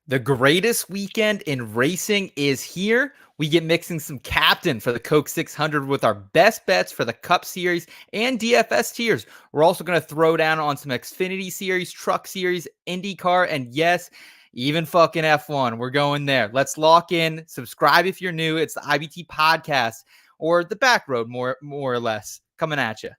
The greatest weekend in racing is here. We get mixing some captain for the Coke 600 with our best bets for the Cup Series and DFS tiers. We're also going to throw down on some Xfinity Series, Truck Series, IndyCar, and yes, even fucking F1. We're going there. Let's lock in. Subscribe if you're new. It's the IBT podcast or the Backroad, more or less, coming at you.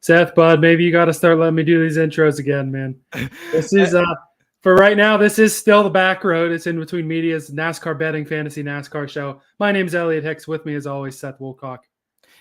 Seth, bud, maybe you got to start letting me do these intros again, man. This is for right now. This is still the Backroad. It's in between media's NASCAR betting fantasy NASCAR show. My name's Elliot Hicks. With me, as always, Seth Woolcock.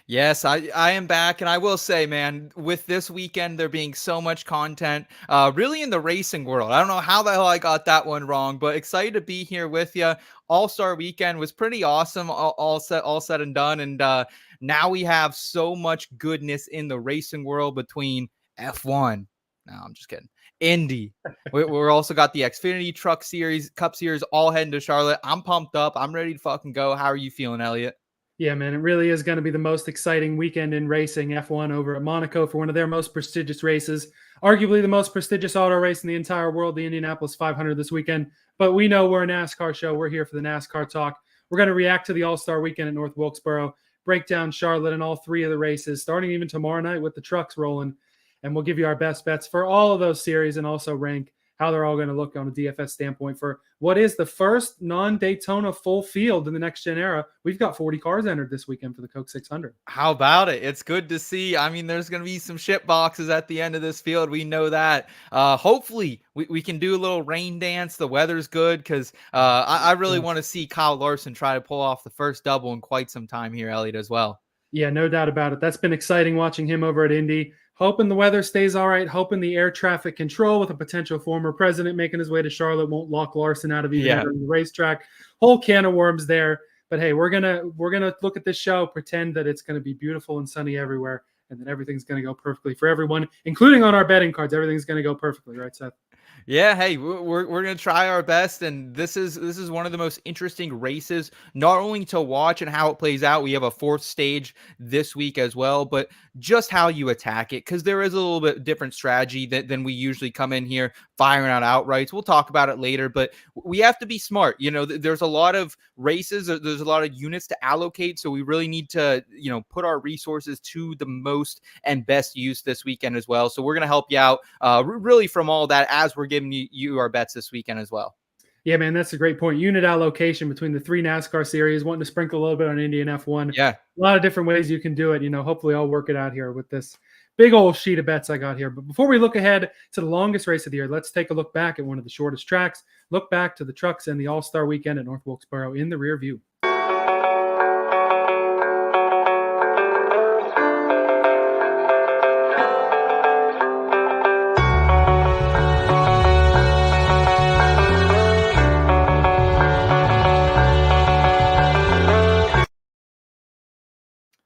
Yes, I am back, and I will say, man, with this weekend there being so much content, really in the racing world. I don't know how the hell I got that one wrong, but excited to be here with you. All-Star Weekend was pretty awesome, all said and done, and now we have so much goodness in the racing world between F1. No, I'm just kidding. Indy. We're also got the Xfinity Truck Series, Cup Series, all heading to Charlotte. I'm pumped up. I'm ready to fucking go. How are you feeling, Elliot? Yeah, man, it really is going to be the most exciting weekend in racing, F1 over at Monaco for one of their most prestigious races, arguably the most prestigious auto race in the entire world, the Indianapolis 500 this weekend. But we know we're a NASCAR show. We're here for the NASCAR talk. We're going to react to the All-Star Weekend at North Wilkesboro, break down Charlotte and all three of the races, starting even tomorrow night with the trucks rolling. And we'll give you our best bets for all of those series and also rank how they're all going to look on a DFS standpoint for what is the first non-Daytona full field in the next-gen era. We've got 40 cars entered this weekend for the Coke 600. How about it? It's good to see. I mean, there's going to be some shit boxes at the end of this field. We know that. Hopefully, we can do a little rain dance. The weather's good because I really want to see Kyle Larson try to pull off the first double in quite some time here, Elliot, as well. Yeah, no doubt about it. That's been exciting watching him over at Indy. Hoping the weather stays all right. Hoping the air traffic control with a potential former president making his way to Charlotte won't lock Larson out of even the racetrack. Whole can of worms there. But hey, we're gonna look at this show, pretend that it's gonna be beautiful and sunny everywhere, and that everything's gonna go perfectly for everyone, including on our betting cards. Everything's gonna go perfectly, right, Seth? Yeah, hey, we're gonna try our best, and this is one of the most interesting races, not only to watch and how it plays out. We have a fourth stage this week as well, but just how you attack it, because there is a little bit different strategy than we usually come in here firing out outrights. We'll talk about it later, but we have to be smart. You know, there's a lot of races, there's a lot of units to allocate, so we really need to, you know, put our resources to the most and best use this weekend as well. So we're gonna help you out, really from all that as we're giving you our bets this weekend as well. Yeah, man, that's a great point. Unit allocation between the three NASCAR series, wanting to sprinkle a little bit on Indy and F1. Yeah. A lot of different ways you can do it. You know, hopefully I'll work it out here with this big old sheet of bets I got here. But before we look ahead to the longest race of the year, let's take a look back at one of the shortest tracks. Look back to the trucks and the All-Star Weekend at North Wilkesboro in the rear view.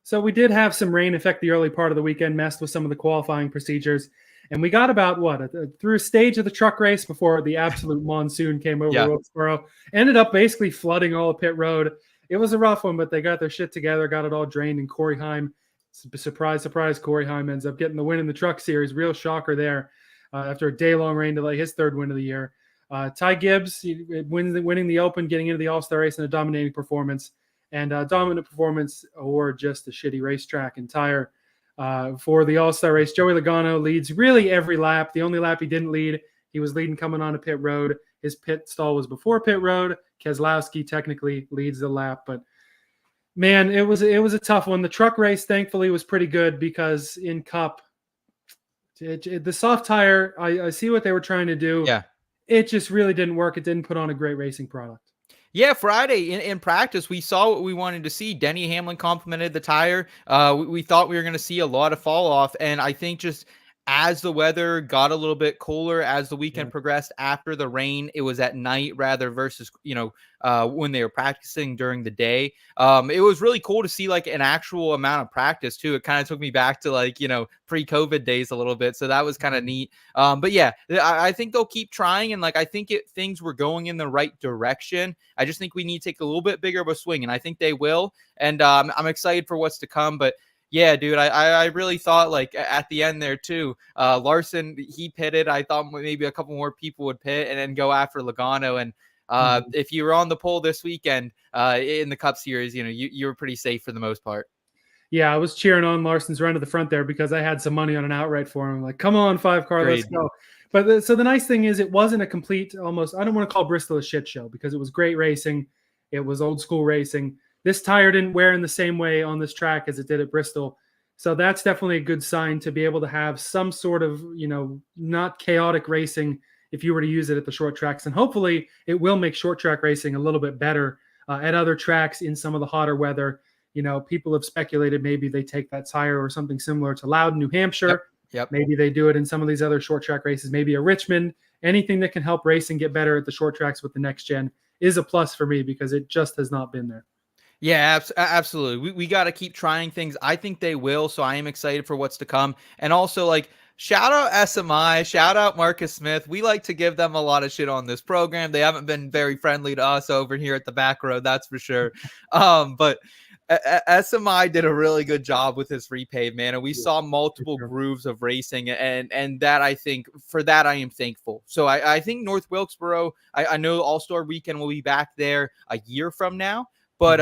So we did have some rain affect the early part of the weekend, messed with some of the qualifying procedures. And we got about, through a stage of the truck race before the absolute monsoon came over Wilkesboro. Ended up basically flooding all of pit road. It was a rough one, but they got their shit together, got it all drained. And Corey Heim, surprise, surprise, Corey Heim ends up getting the win in the truck series. Real shocker there after a day-long rain delay, his third win of the year. Ty Gibbs winning the Open, getting into the All-Star race in a dominating performance. And dominant performance or just a shitty racetrack and tire for the All-Star race. Joey Logano leads really every lap. The only lap he didn't lead, he was leading coming onto pit road. His pit stall was before pit road. Keselowski technically leads the lap, but man, it was a tough one. The truck race, thankfully, was pretty good because in Cup, the soft tire, I see what they were trying to do. Yeah. It just really didn't work. It didn't put on a great racing product. Yeah, Friday in practice, we saw what we wanted to see. Denny Hamlin complimented the tire. We thought we were going to see a lot of fall off. And I think just as the weather got a little bit cooler, as the weekend progressed after the rain, it was at night rather versus, when they were practicing during the day. It was really cool to see like an actual amount of practice too. It kind of took me back to like, pre-COVID days a little bit. So that was kind of neat. But yeah, I think they'll keep trying. And like, I think things were going in the right direction. I just think we need to take a little bit bigger of a swing, and I think they will. And I'm excited for what's to come. But yeah, dude, I really thought like at the end there too, Larson, he pitted. I thought maybe a couple more people would pit and then go after Logano. And if you were on the pole this weekend in the Cup Series, you were pretty safe for the most part. Yeah, I was cheering on Larson's run to the front there because I had some money on an outright for him. Like, come on, 5-car, let's go. But so the nice thing is it wasn't a complete almost, I don't want to call Bristol a shit show because it was great racing. It was old school racing. This tire didn't wear in the same way on this track as it did at Bristol. So that's definitely a good sign to be able to have some sort of, not chaotic racing if you were to use it at the short tracks. And hopefully it will make short track racing a little bit better at other tracks in some of the hotter weather. People have speculated maybe they take that tire or something similar to Loudon, New Hampshire. Yep. Maybe they do it in some of these other short track races, maybe a Richmond. Anything that can help racing get better at the short tracks with the next gen is a plus for me because it just has not been there. Yeah, absolutely. We got to keep trying things. I think they will. So I am excited for what's to come. And also, like, shout out SMI, shout out Marcus Smith. We like to give them a lot of shit on this program. They haven't been very friendly to us over here at the Backroad, that's for sure. But SMI did a really good job with his repave, man. And we saw multiple grooves of racing. And that, I think, for that, I am thankful. So I think North Wilkesboro, I know All-Star Weekend will be back there a year from now. But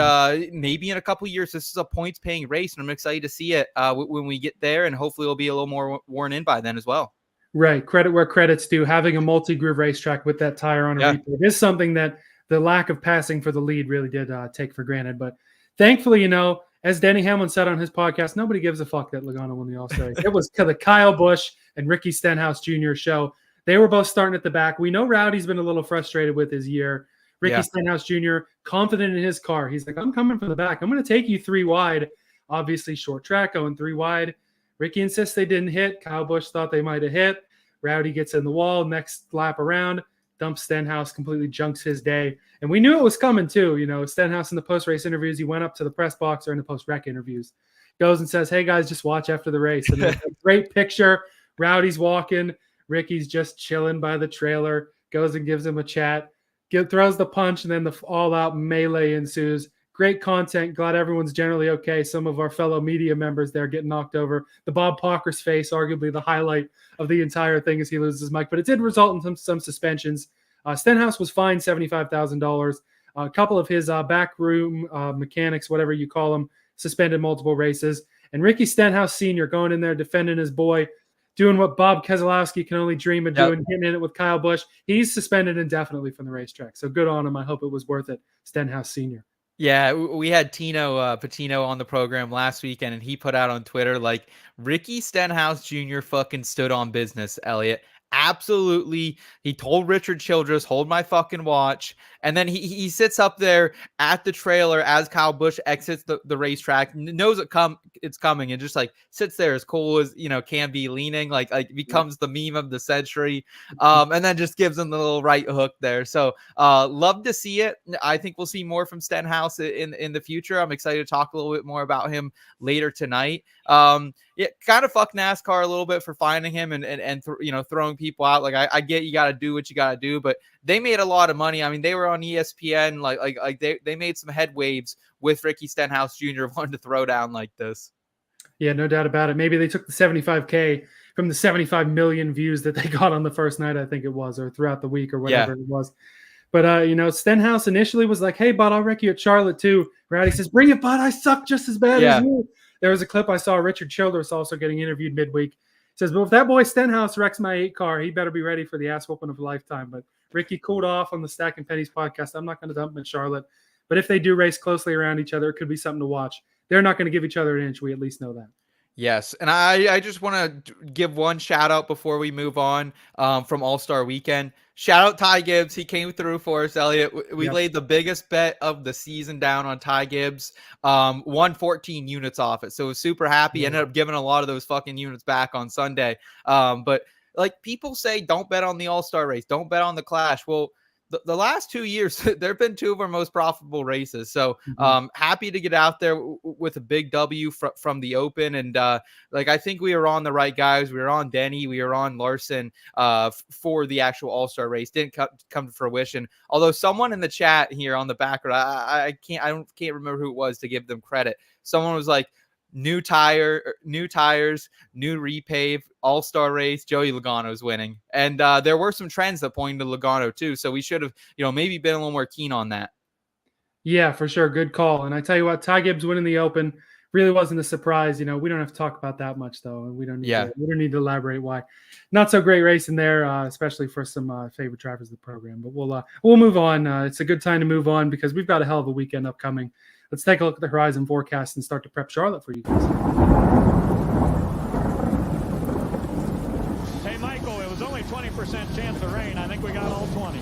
maybe in a couple of years, this is a points-paying race, and I'm excited to see it when we get there, and hopefully it'll be a little more worn in by then as well. Right. Credit where credit's due. Having a multi-groove racetrack with that tire on a replay is something that the lack of passing for the lead really did take for granted. But thankfully, as Denny Hamlin said on his podcast, nobody gives a fuck that Logano won the All-Star race. It was the Kyle Busch and Ricky Stenhouse Jr. show. They were both starting at the back. We know Rowdy's been a little frustrated with his year. Ricky Stenhouse Jr., confident in his car. He's like, I'm coming from the back. I'm going to take you 3 wide. Obviously, short track going 3 wide. Ricky insists they didn't hit. Kyle Busch thought they might have hit. Rowdy gets in the wall. Next lap around, dumps Stenhouse, completely junks his day. And we knew it was coming too. Stenhouse in the post-race interviews, he went up to the press box or in the post-rec interviews, goes and says, hey, guys, just watch after the race. And there's a great picture. Rowdy's walking. Ricky's just chilling by the trailer, goes and gives him a chat. Throws the punch, and then the all-out melee ensues. Great content. Glad everyone's generally okay. Some of our fellow media members there get knocked over. The Bob Pocker's face, arguably the highlight of the entire thing as he loses his mic. But it did result in some suspensions. Stenhouse was fined $75,000. A couple of his backroom mechanics, whatever you call them, suspended multiple races. And Ricky Stenhouse Sr. going in there defending his boy, doing what Bob Keselowski can only dream of doing, hitting in it with Kyle Busch. He's suspended indefinitely from the racetrack. So good on him. I hope it was worth it, Stenhouse Sr. Yeah, we had Tino Patino on the program last weekend, and he put out on Twitter, like, Ricky Stenhouse Jr. fucking stood on business, Elliot. Absolutely. He told Richard Childress, hold my fucking watch. And then he sits up there at the trailer as Kyle Busch exits the racetrack, knows it's coming, and just like sits there as cool as can be, leaning like becomes the meme of the century. And then just gives him the little right hook there. So love to see it. I think we'll see more from Stenhouse in the future. I'm excited to talk a little bit more about him later tonight. Yeah, kind of fuck NASCAR a little bit for finding him and throwing people out. Like I get you got to do what you got to do, but they made a lot of money. I mean, they were on ESPN. Like they made some head waves with Ricky Stenhouse Jr. wanting to throw down like this. Yeah, no doubt about it. Maybe they took the 75K from the 75 million views that they got on the first night, I think it was, or throughout the week or whatever it was. But, Stenhouse initially was like, hey, bud, I'll wreck you at Charlotte too. Rowdy says, bring it, bud. I suck just as bad as you. There was a clip I saw Richard Childress also getting interviewed midweek. He says, but if that boy Stenhouse wrecks my 8 car, he better be ready for the ass whooping of a lifetime. But Ricky cooled off on the Stack and Pennies podcast. I'm not going to dump him in Charlotte. But if they do race closely around each other, it could be something to watch. They're not going to give each other an inch. We at least know that. Yes, and I just want to give one shout out before we move on from All-Star Weekend. Shout out Ty Gibbs. He came through for us, Elliot. We Yep. laid the biggest bet of the season down on Ty Gibbs. Won 14 units off it. So was super happy. Ended up giving a lot of those fucking units back on Sunday. But like people say, don't bet on the All-Star race. Don't bet on the Clash. Well, the last 2 years, there have been two of our most profitable races. So happy to get out there with a big W from the Open. And like, I think we were on the right guys. We were on Denny. We were on Larson for the actual All-Star race. Didn't come to fruition. Although someone in the chat here on the Backroad, I can't remember who it was to give them credit. Someone was like, new tires, new repave, all-star race, Joey Logano's winning. And there were some trends that pointed to Logano too. So we should have, maybe been a little more keen on that. Yeah, for sure. Good call. And I tell you what, Ty Gibbs winning the Open really wasn't a surprise. We don't have to talk about that much though. And we don't need to elaborate why. Not so great race in there, especially for some favorite drivers of the program. But we'll move on. It's a good time to move on because we've got a hell of a weekend upcoming. Let's take a look at the horizon forecast and start to prep Charlotte for you guys. Hey, Michael, it was only 20% chance of rain. I think we got all 20.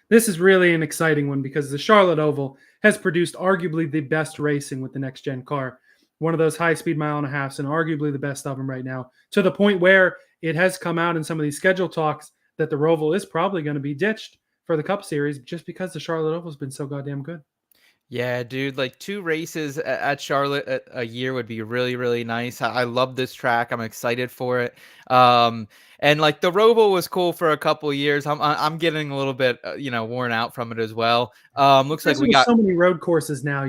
This is really an exciting one because the Charlotte Oval has produced arguably the best racing with the next-gen car. One of those high-speed mile and a halves, and arguably the best of them right now, to the point where it has come out in some of these schedule talks that the Roval is probably going to be ditched for the Cup Series just because the Charlotte Oval has been so goddamn good. Yeah, dude, like 2 races at Charlotte a year would be really, really nice. I love this track. I'm excited for it. And like the Roval was cool for a couple of years. I'm getting a little bit, worn out from it as well. Looks like we got so many road courses now.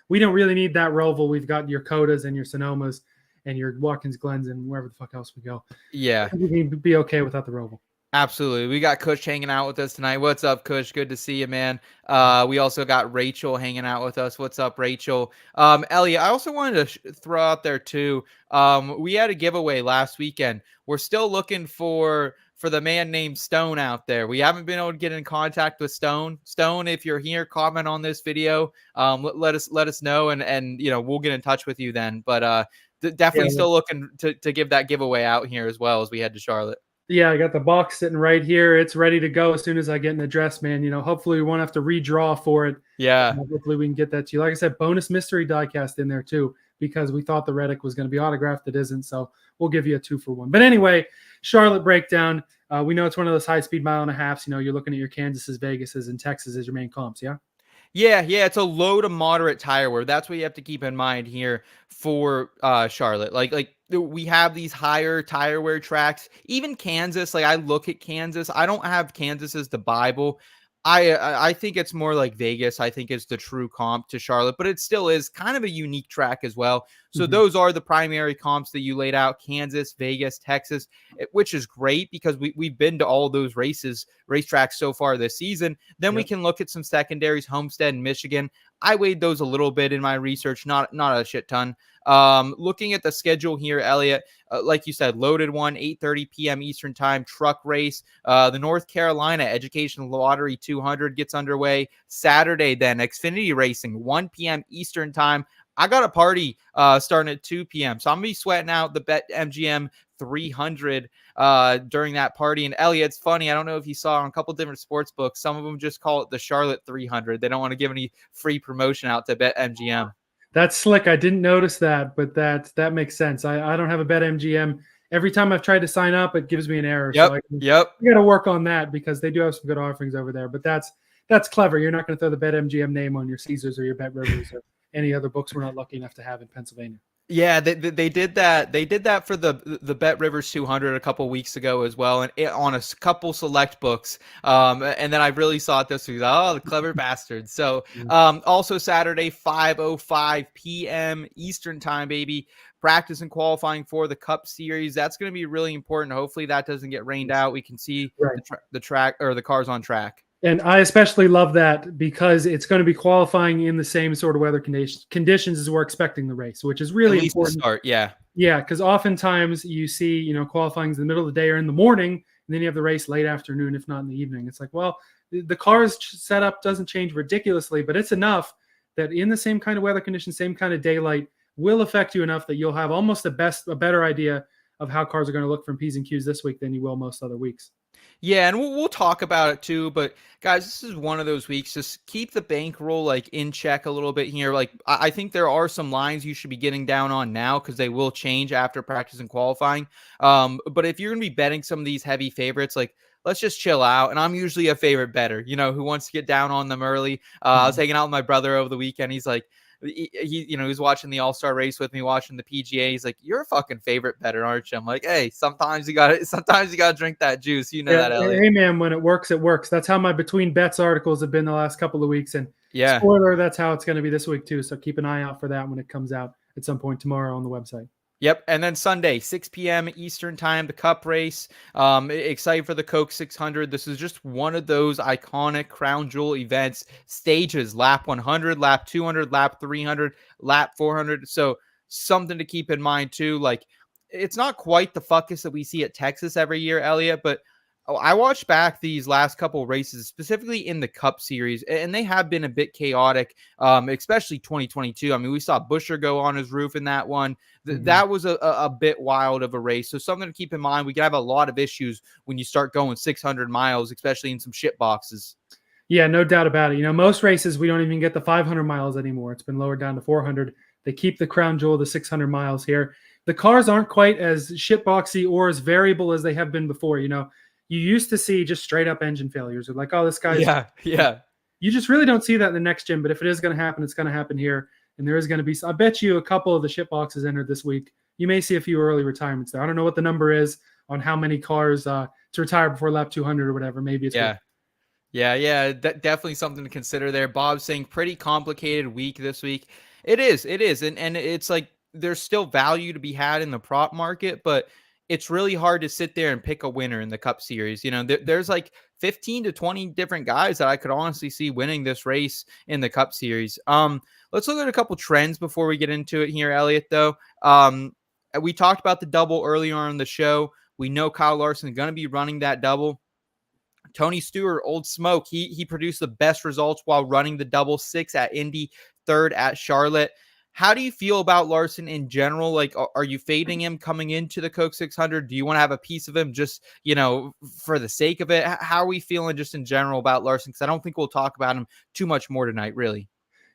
We don't really need that Roval. We've got your Codas and your Sonomas and your Watkins Glens and wherever the fuck else we go. Yeah, we can be okay without the Roval. Absolutely. We got Kush hanging out with us tonight. What's up, Kush? Good to see you, man. We also got Rachel hanging out with us. What's up, Rachel? Elliot, I also wanted to throw out there too. We had a giveaway last weekend. We're still looking for the man named Stone out there. We haven't been able to get in contact with Stone. Stone, if you're here, comment on this video. Let us know, and we'll get in touch with you then. But definitely still looking to give that giveaway out here as well as we head to Charlotte. Yeah, I got the box sitting right here. It's ready to go as soon as I get an address, man. Hopefully we won't have to redraw for it. Yeah. Hopefully we can get that to you. Like I said, bonus mystery diecast in there too, because we thought the Reddick was going to be autographed. It isn't, so we'll give you a 2-for-1. But anyway, Charlotte breakdown. We know it's one of those high-speed mile and a halves. You're looking at your Kansases, Vegases, and Texas as your main comps, yeah? Yeah, it's a low to moderate tire wear. That's what you have to keep in mind here for Charlotte. Like we have these higher tire wear tracks. Even Kansas, like I look at Kansas. I don't have Kansas as the Bible. I think it's more like Vegas. I think it's the true comp to Charlotte, but it still is kind of a unique track as well. So those are the primary comps that you laid out: Kansas, Vegas, Texas, which is great because we've been to all those racetracks so far this season. Then we can look at some secondaries: Homestead and Michigan. I weighed those a little bit in my research, not a shit ton. Looking at the schedule here, Elliot, like you said, loaded one, 8:30 p.m. Eastern time, truck race. The North Carolina Educational Lottery 200 gets underway Saturday. Then Xfinity Racing, 1 p.m. Eastern time. I got a party starting at 2 p.m. So I'm going to be sweating out the BetMGM 300 during that party. And Elliot, it's funny. I don't know if you saw on a couple different sports books. Some of them just call it the Charlotte 300. They don't want to give any free promotion out to BetMGM. That's slick. I didn't notice that, but that makes sense. I don't have a BetMGM. Every time I've tried to sign up, it gives me an error. Yep. So I got to work on that because they do have some good offerings over there. But that's clever. You're not going to throw the BetMGM name on your Caesars or your Bet Rivers or any other books we're not lucky enough to have in Pennsylvania. Yeah, they did that. They did that for the Bet Rivers 200 a couple weeks ago as well, and on a couple select books. And then I really saw it this week. Oh, the clever bastards! So also Saturday, 5:05 p.m. Eastern time, baby. Practice and qualifying for the Cup Series. That's going to be really important. Hopefully that doesn't get rained out. We can see the track or the cars on track. And I especially love that because it's going to be qualifying in the same sort of weather conditions as we're expecting the race, which is really important. Start, yeah, because oftentimes you see, qualifying in the middle of the day or in the morning, and then you have the race late afternoon, if not in the evening. It's like, well, The car's setup doesn't change ridiculously, but it's enough that in the same kind of weather conditions, same kind of daylight, will affect you enough that you'll have almost a better idea of how cars are going to look from P's and Q's this week than you will most other weeks. Yeah, and we'll talk about it too. But guys, this is one of those weeks. Just keep the bankroll like in check a little bit here. Like I think there are some lines you should be getting down on now because they will change after practice and qualifying. But if you're gonna be betting some of these heavy favorites, like let's just chill out. And I'm usually a favorite better, who wants to get down on them early. I was hanging out with my brother over the weekend. He's like, he was watching the All-Star race with me, watching the PGA. He's like, "You're a fucking favorite better, aren't you?" I'm like, "Hey, sometimes you got to drink that juice." You know that, Elliot. Hey man, when it works, it works. That's how my between bets articles have been the last couple of weeks. And yeah, spoiler, that's how it's going to be this week too. So keep an eye out for that when it comes out at some point tomorrow on the website. Yep. And then Sunday, 6 p.m. Eastern time, the Cup race. Excited for the Coke 600. This is just one of those iconic crown jewel events, stages, lap 100, lap 200, lap 300, lap 400. So something to keep in mind too. Like it's not quite the fuckus that we see at Texas every year, Elliot, but I watched back these last couple of races, specifically in the Cup Series, and they have been a bit chaotic, especially 2022. I mean, we saw Buescher go on his roof in that one. That was a bit wild of a race. So something to keep in mind. We can have a lot of issues when you start going 600 miles, especially in some shit boxes. Yeah, no doubt about it. Most races, we don't even get the 500 miles anymore. It's been lowered down to 400. They keep the crown jewel of the 600 miles here. The cars aren't quite as shitboxy or as variable as they have been before. You used to see just straight up engine failures. Or like, oh, this guy's yeah. You just really don't see that in the next gen. But if it is going to happen, it's going to happen here. And there is going to be, I bet you a couple of the shit boxes entered this week. You may see a few early retirements there. I don't know what the number is on how many cars to retire before lap 200 or whatever. Maybe it's Yeah. Definitely something to consider there. Bob's saying pretty complicated week this week. It is. And it's like there's still value to be had in the prop market, but it's really hard to sit there and pick a winner in the Cup Series. There's like 15 to 20 different guys that I could honestly see winning this race in the Cup Series. Let's look at a couple trends before we get into it here, Elliot, though. We talked about the double earlier on in the show. We know Kyle Larson is going to be running that double. Tony Stewart, Old Smoke, he produced the best results while running the double, 6 at Indy, 3rd at Charlotte. How do you feel about Larson in general? Like, are you fading him coming into the Coke 600? Do you want to have a piece of him just, for the sake of it? How are we feeling just in general about Larson? Because I don't think we'll talk about him too much more tonight, really.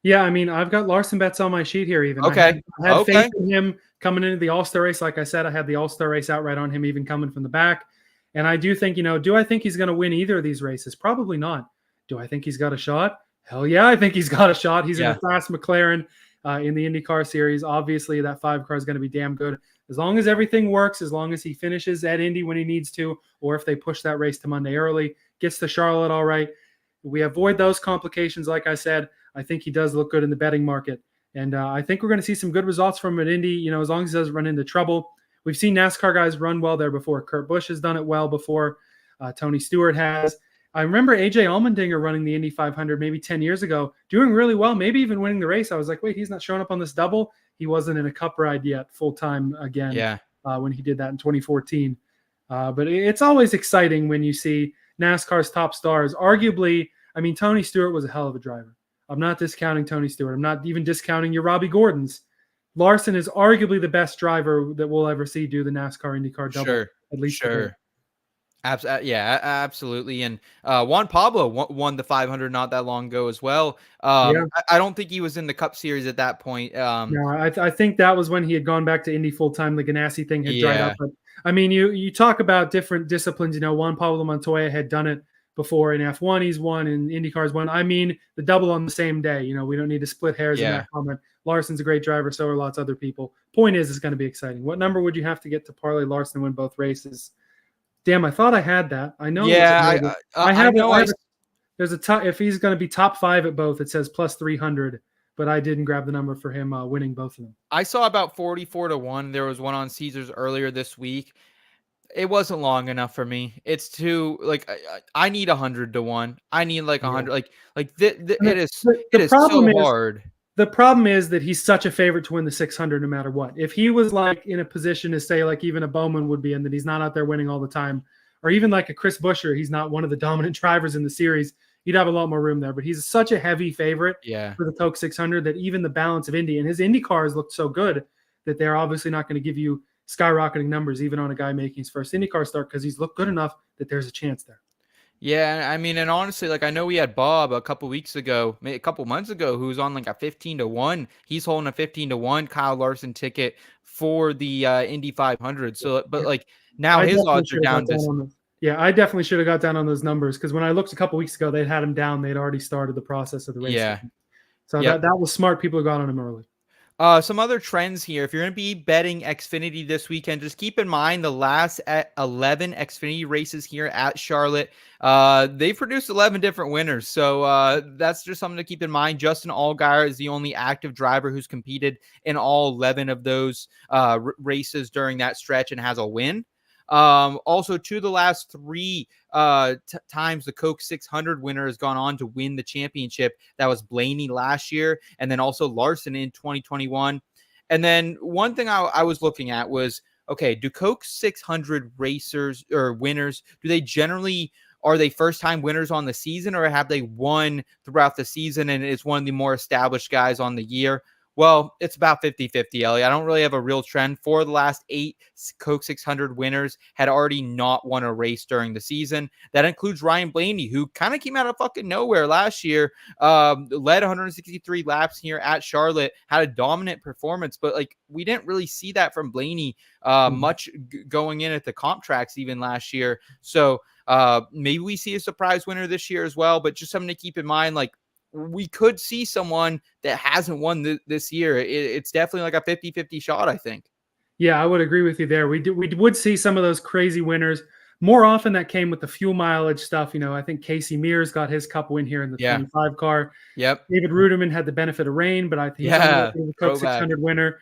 Yeah, I mean, I've got Larson bets on my sheet here even. Okay. I had faith in him coming into the All-Star race. Like I said, I had the All-Star race outright on him even coming from the back. And I do think, do I think he's going to win either of these races? Probably not. Do I think he's got a shot? Hell yeah, I think he's got a shot. He's in a fast McLaren. In the IndyCar series, obviously that 5 car is going to be damn good. As long as everything works, as long as he finishes at Indy when he needs to, or if they push that race to Monday early, gets to Charlotte all right. We avoid those complications, like I said. I think he does look good in the betting market. And I think we're going to see some good results from him at Indy, as long as he doesn't run into trouble. We've seen NASCAR guys run well there before. Kurt Busch has done it well before. Tony Stewart has. I remember AJ Allmendinger running the Indy 500 maybe 10 years ago, doing really well, maybe even winning the race. I was like, wait, he's not showing up on this double. He wasn't in a Cup ride yet full-time again when he did that in 2014. But it's always exciting when you see NASCAR's top stars. Arguably, I mean, Tony Stewart was a hell of a driver. I'm not discounting Tony Stewart. I'm not even discounting your Robbie Gordons. Larson is arguably the best driver that we'll ever see do the NASCAR IndyCar double. At least Yeah, absolutely. And Juan Pablo won the 500 not that long ago as well. I don't think he was in the Cup Series at that point. No, I think that was when he had gone back to Indy full-time. The Ganassi thing had dried up. But, I mean, you talk about different disciplines. Juan Pablo Montoya had done it before in F1. He's won, and IndyCar's won. I mean, the double on the same day. We don't need to split hairs in that comment. Larson's a great driver. So are lots of other people. Point is, it's going to be exciting. What number would you have to get to parlay Larson win both races? Damn, I thought I had that. I know. Yeah, I have it. There's a top. If he's going to be top 5 at both, it says plus 300. But I didn't grab the number for him winning both of them. I saw about 44 to 1. There was one on Caesars earlier this week. It wasn't long enough for me. It's too I need 100 to 1. I need 100. It is so hard. The problem is that he's such a favorite to win the 600 no matter what. If he was in a position to say even a Bowman would be, and that he's not out there winning all the time, or even like a Chris Buescher, he's not one of the dominant drivers in the series, you'd have a lot more room there. But he's such a heavy favorite for the Coke 600 that even the balance of Indy and his Indy cars looked so good that they're obviously not going to give you skyrocketing numbers even on a guy making his first IndyCar start, because he's looked good enough that there's a chance there. Yeah, I mean, and honestly, like I know we had Bob a couple months ago, who was on like a 15-1. He's holding a 15-1 Kyle Larson ticket for the Indy 500. So, but like now his odds are down to. Yeah, I definitely should have got down on those numbers, because when I looked a couple weeks ago, they'd had him down. They'd already started the process of the race. Yeah. So that was smart. People got on him early. Some other trends here. If you're going to be betting Xfinity this weekend, just keep in mind the last 11 Xfinity races here at Charlotte. They've produced 11 different winners. So that's just something to keep in mind. Justin Allgaier is the only active driver who's competed in all 11 of those races during that stretch and has a win. Also, to the last three times the Coke 600 winner has gone on to win the championship. That was Blaney last year, and then also Larson in 2021. And then one thing I was looking at was, okay, do Coke 600 racers or winners, are they first-time winners on the season, or have they won throughout the season and is one of the more established guys on the year? Well, it's about 50-50, Ellie. I don't really have a real trend. 4 of the last 8 Coke 600 winners had already not won a race during the season. That includes Ryan Blaney, who kind of came out of fucking nowhere last year, led 163 laps here at Charlotte, had a dominant performance, but like we didn't really see that from Blaney much going in at the comp tracks even last year. So maybe we see a surprise winner this year as well, but just something to keep in mind, like we could see someone that hasn't won this year. It's definitely like a 50-50 shot, I think. Yeah, I would agree with you there. We would see some of those crazy winners. More often that came with the fuel mileage stuff. You know, I think Casey Mears got his cup win here in the 25 car. Yep. David Ruderman had the benefit of rain, but I think he's the Coke 600 winner.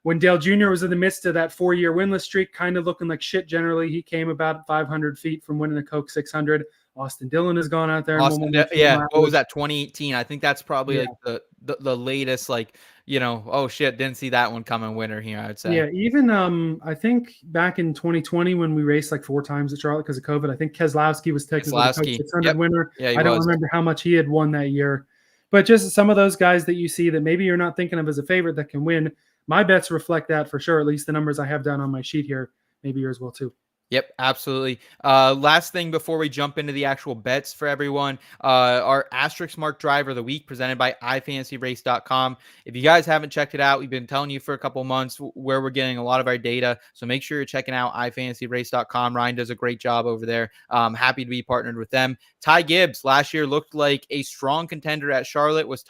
When Dale Jr. was in the midst of that 4-year winless streak, kind of looking like shit generally, he came about 500 feet from winning the Coke 600. Austin Dillon has gone out there. What was that, 2018? I think that's probably like the latest, like, you know, oh shit, didn't see that one coming winner here, I would say. Yeah, even I think back in 2020 when we raced like 4 times at Charlotte because of COVID, I think Keselowski was technically the Coke 600 winner. Yeah, I don't remember how much he had won that year. But just some of those guys that you see that maybe you're not thinking of as a favorite that can win, my bets reflect that for sure, at least the numbers I have down on my sheet here. Maybe yours will too. Yep, absolutely. Last thing before we jump into the actual bets for everyone, our Asterisks Mark Driver of the Week presented by iFantasyRace.com. If you guys haven't checked it out, we've been telling you for a couple months where we're getting a lot of our data. So make sure you're checking out iFantasyRace.com. Ryan does a great job over there. Happy to be partnered with them. Ty Gibbs last year looked like a strong contender at Charlotte, was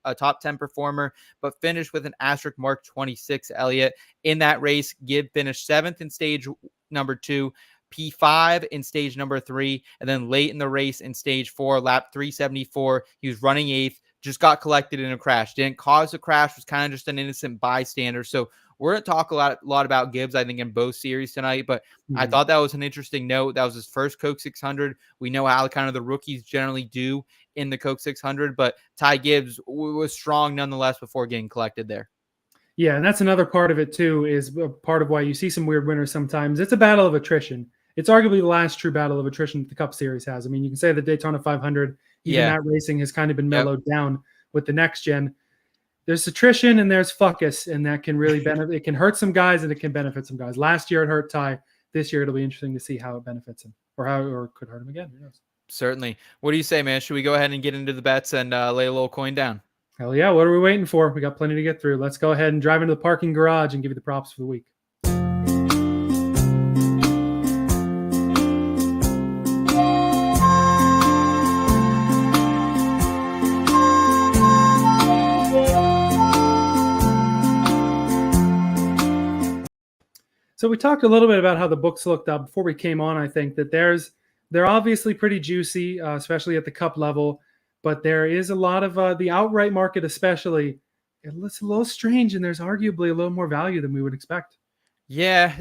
a top 10 performer, but finished with an asterisk mark 26, Elliot. In that race, Gibbs finished 7th in stage number 2, P5 in stage number 3, and then late in the race in stage 4, lap 374, he was running 8th, just got collected in a crash. Didn't cause the crash, was kind of just an innocent bystander. So we're going to talk a lot about Gibbs, I think, in both series tonight, but I thought that was an interesting note. That was his first Coke 600. We know how kind of the rookies generally do in the Coke 600, but Ty Gibbs was strong nonetheless before getting collected there. Yeah, and that's another part of it too, is part of why you see some weird winners sometimes. It's a battle of attrition. It's arguably the last true battle of attrition that the Cup Series has. I mean, you can say the Daytona 500, even that racing has kind of been mellowed down with the next gen. There's attrition and there's fuckus, and that can really benefit. It can hurt some guys and it can benefit some guys. Last year it hurt Ty. This year it'll be interesting to see how it benefits him, or could hurt him again. Who knows? Certainly. What do you say, man? Should we go ahead and get into the bets and lay a little coin down? Hell yeah. What are we waiting for? We got plenty to get through. Let's go ahead and drive into the parking garage and give you the props for the week. So we talked a little bit about how the books looked up before we came on. I think that they're obviously pretty juicy, especially at the Cup level. But there is a lot of the outright market, especially. It's a little strange, and there's arguably a little more value than we would expect. Yeah,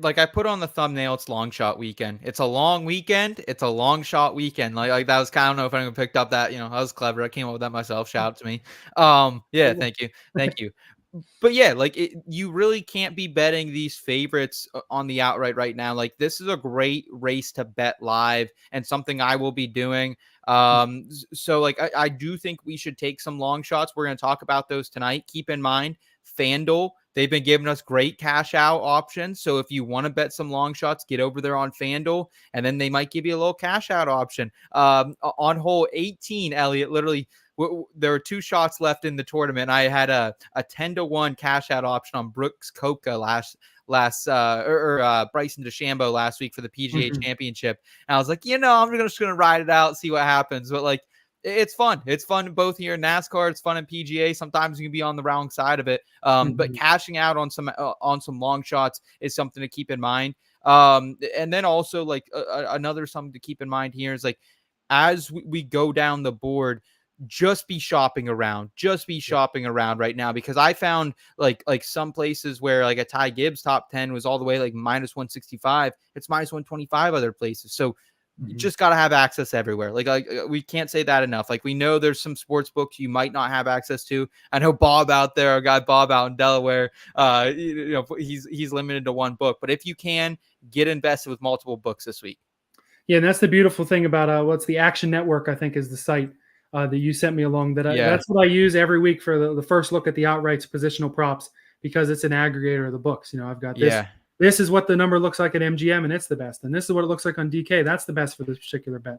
like I put on the thumbnail, it's long shot weekend. It's a long weekend. It's a long shot weekend. Like that was kind of, I don't know if anyone picked up that, you know, I was clever. I came up with that myself. Shout out to me. Yeah, thank you. Thank you. But yeah, like you really can't be betting these favorites on the outright right now. Like this is a great race to bet live and something I will be doing. So like I do think we should take some long shots. We're going to talk about those tonight. Keep in mind, FanDuel, they've been giving us great cash out options. So if you want to bet some long shots, get over there on FanDuel, and then they might give you a little cash out option. On hole 18, Elliot, literally, there were 2 shots left in the tournament. I had a 10-1 cash out option on Brooks Koepka Bryson DeChambeau last week for the PGA Championship. And I was like, I'm just going to ride it out, see what happens. But like, it's fun. It's fun both here in NASCAR. It's fun in PGA. Sometimes you can be on the wrong side of it. But cashing out on some long shots is something to keep in mind. And then also like another something to keep in mind here is like, as we go down the board, just be shopping around right now, because I found like some places where like a Ty Gibbs top 10 was all the way like minus 165. It's minus 125 other places. So you just got to have access everywhere. Like we can't say that enough. Like we know there's some sports books you might not have access to. I know Bob out there, our guy Bob out in Delaware, he's limited to 1 book, but if you can, get invested with multiple books this week. Yeah. And that's the beautiful thing about what's the Action Network, I think is the site that you sent me along. That's what I use every week for the first look at the outrights positional props, because it's an aggregator of the books. I've got this. Yeah. This is what the number looks like at MGM, and it's the best. And this is what it looks like on DK. That's the best for this particular bet.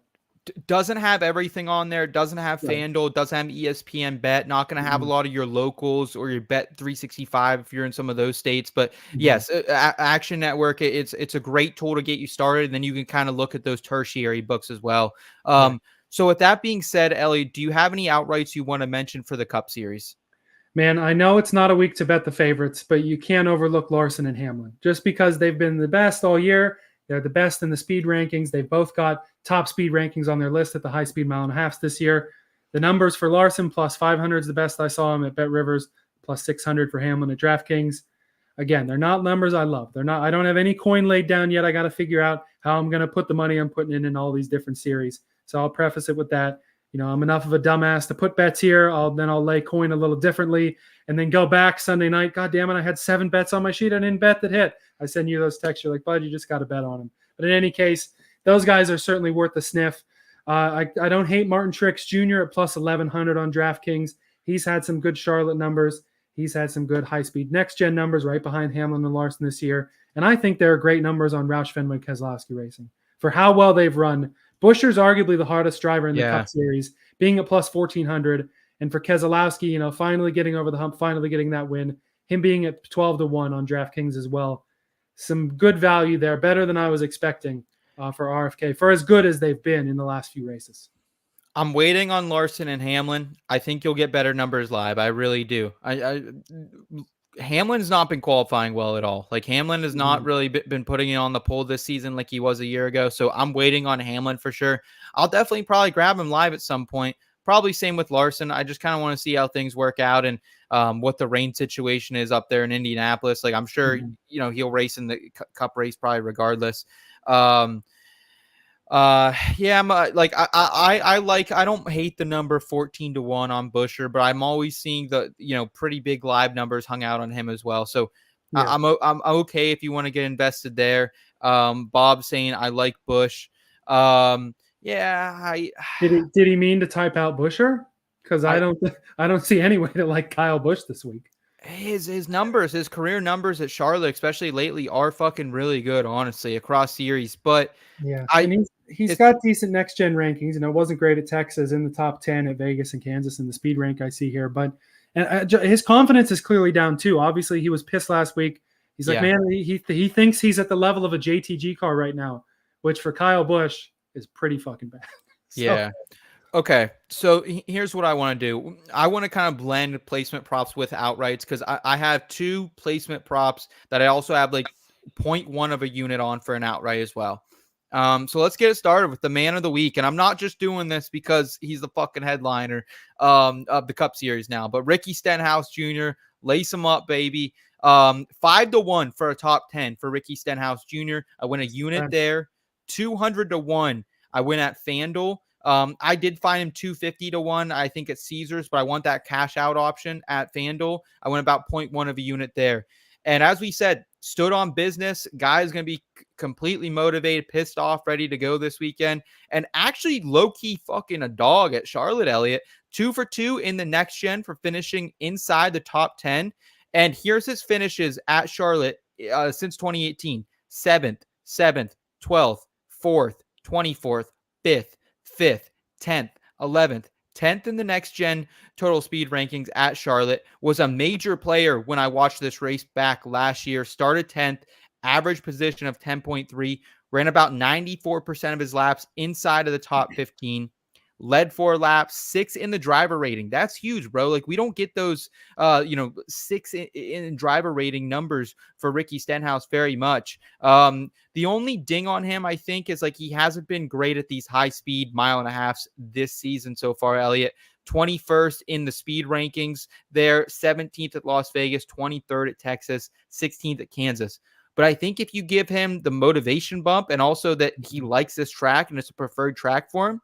Doesn't have everything on there. Doesn't have FanDuel. Doesn't have ESPN Bet. Not going to have a lot of your locals or your Bet 365 if you're in some of those states. But yes, Action Network, it's a great tool to get you started. And then you can kind of look at those tertiary books as well. So with that being said, Ellie, do you have any outrights you want to mention for the Cup Series? Man, I know it's not a week to bet the favorites, but you can't overlook Larson and Hamlin. Just because they've been the best all year, they're the best in the speed rankings. They've both got top speed rankings on their list at the high-speed mile and a half this year. The numbers for Larson, plus 500 is the best I saw him at Bet Rivers, plus 600 for Hamlin at DraftKings. Again, they're not numbers I love. I don't have any coin laid down yet. I got to figure out how I'm going to put the money I'm putting in all these different series. So I'll preface it with that. I'm enough of a dumbass to put bets here. I'll lay coin a little differently and then go back Sunday night. God damn it, I had 7 bets on my sheet. I didn't bet that hit. I send you those texts. You're like, bud, you just got to bet on them. But in any case, those guys are certainly worth the sniff. I don't hate Martin Truex Jr. at plus 1,100 on DraftKings. He's had some good Charlotte numbers. He's had some good high-speed next-gen numbers right behind Hamlin and Larson this year. And I think there are great numbers on Roush Fenway Keselowski Racing. For how well they've run, Buescher's arguably the hardest driver in the Cup Series, being at plus 1,400. And for Keselowski, finally getting over the hump, finally getting that win, him being at 12-1 on DraftKings as well. Some good value there, better than I was expecting for RFK, for as good as they've been in the last few races. I'm waiting on Larson and Hamlin. I think you'll get better numbers live. I really do. Hamlin's not been qualifying well at all. Like Hamlin has not really been putting it on the pole this season like he was a year ago. So I'm waiting on Hamlin for sure. I'll definitely probably grab him live at some point. Probably same with Larson. I just kind of want to see how things work out and what the rain situation is up there in Indianapolis. Like I'm sure, he'll race in the Cup race probably regardless. I don't hate the number 14-1 on Buescher, but I'm always seeing the, pretty big live numbers hung out on him as well. So I'm okay if you want to get invested there. Bob saying I like Busch. Did he mean to type out Buescher? Because I don't see any way to like Kyle Busch this week. His numbers, his career numbers at Charlotte, especially lately, are fucking really good, honestly, across series. But yeah, he's got decent next gen rankings. It wasn't great at Texas, in the top 10 at Vegas and Kansas in the speed rank I see here. But his confidence is clearly down too. Obviously, he was pissed last week. He's like, man, he thinks he's at the level of a JTG car right now, which for Kyle Busch is pretty fucking bad. Yeah. Okay, so here's what I want to do. I want to kind of blend placement props with outrights because I have 2 placement props that I also have like 0.1 of a unit on for an outright as well. So let's get it started with the man of the week. And I'm not just doing this because he's the fucking headliner of the Cup Series now, but Ricky Stenhouse Jr., lace him up, baby. 5-1 for a top 10 for Ricky Stenhouse Jr. I win a unit there. 200-1. I win at FanDuel. I did find him 250-1, I think at Caesars, but I want that cash out option at FanDuel. I went about 0.1 of a unit there. And as we said, stood on business. Guy's going to be completely motivated, pissed off, ready to go this weekend. And actually low-key fucking a dog at Charlotte, Elliott. 2 for 2 in the next gen for finishing inside the top 10. And here's his finishes at Charlotte since 2018. 7th, 7th, 12th, 4th, 24th, 5th, 5th, 10th, 11th, 10th in the next gen total speed rankings at Charlotte. Was a major player when I watched this race back last year. Started 10th, average position of 10.3, ran about 94% of his laps inside of the top 15. Led 4 laps, 6 in the driver rating. That's huge, bro. Like, we don't get those, 6 in driver rating numbers for Ricky Stenhouse very much. The only ding on him, I think, is like he hasn't been great at these high speed mile and a halves this season so far, Elliott. 21st in the speed rankings there, 17th at Las Vegas, 23rd at Texas, 16th at Kansas. But I think if you give him the motivation bump and also that he likes this track and it's a preferred track for him,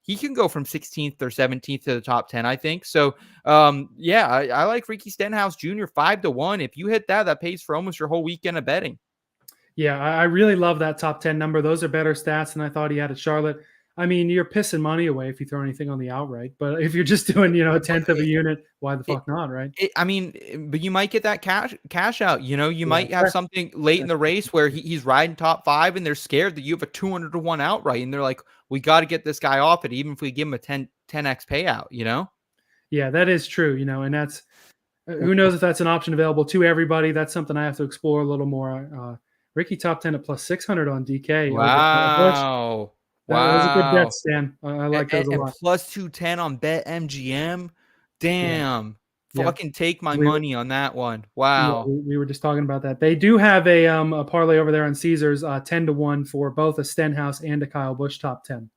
he can go from 16th or 17th to the top 10, I think. So, I like Ricky Stenhouse Jr. 5-1. If you hit that, that pays for almost your whole weekend of betting. Yeah, I really love that top 10 number. Those are better stats than I thought he had at Charlotte. I mean, you're pissing money away if you throw anything on the outright. But if you're just doing, a tenth of a unit, why the fuck not, right? But you might get that cash out. You might have something late in the race where he's riding top 5 and they're scared that you have a 200-1 outright. And they're like, we got to get this guy off it, even if we give him a 10x payout, Yeah, that is true, and that's who knows if that's an option available to everybody. That's something I have to explore a little more. Ricky top 10 at plus 600 on DK. Wow. That was a good bet, Stan. I like those a lot. And plus 210 on BetMGM. Damn. Yeah. Fucking take my money on that one. Wow. Yeah, we were just talking about that. They do have a parlay over there on Caesars, 10-1 for both a Stenhouse and a Kyle Busch top 10.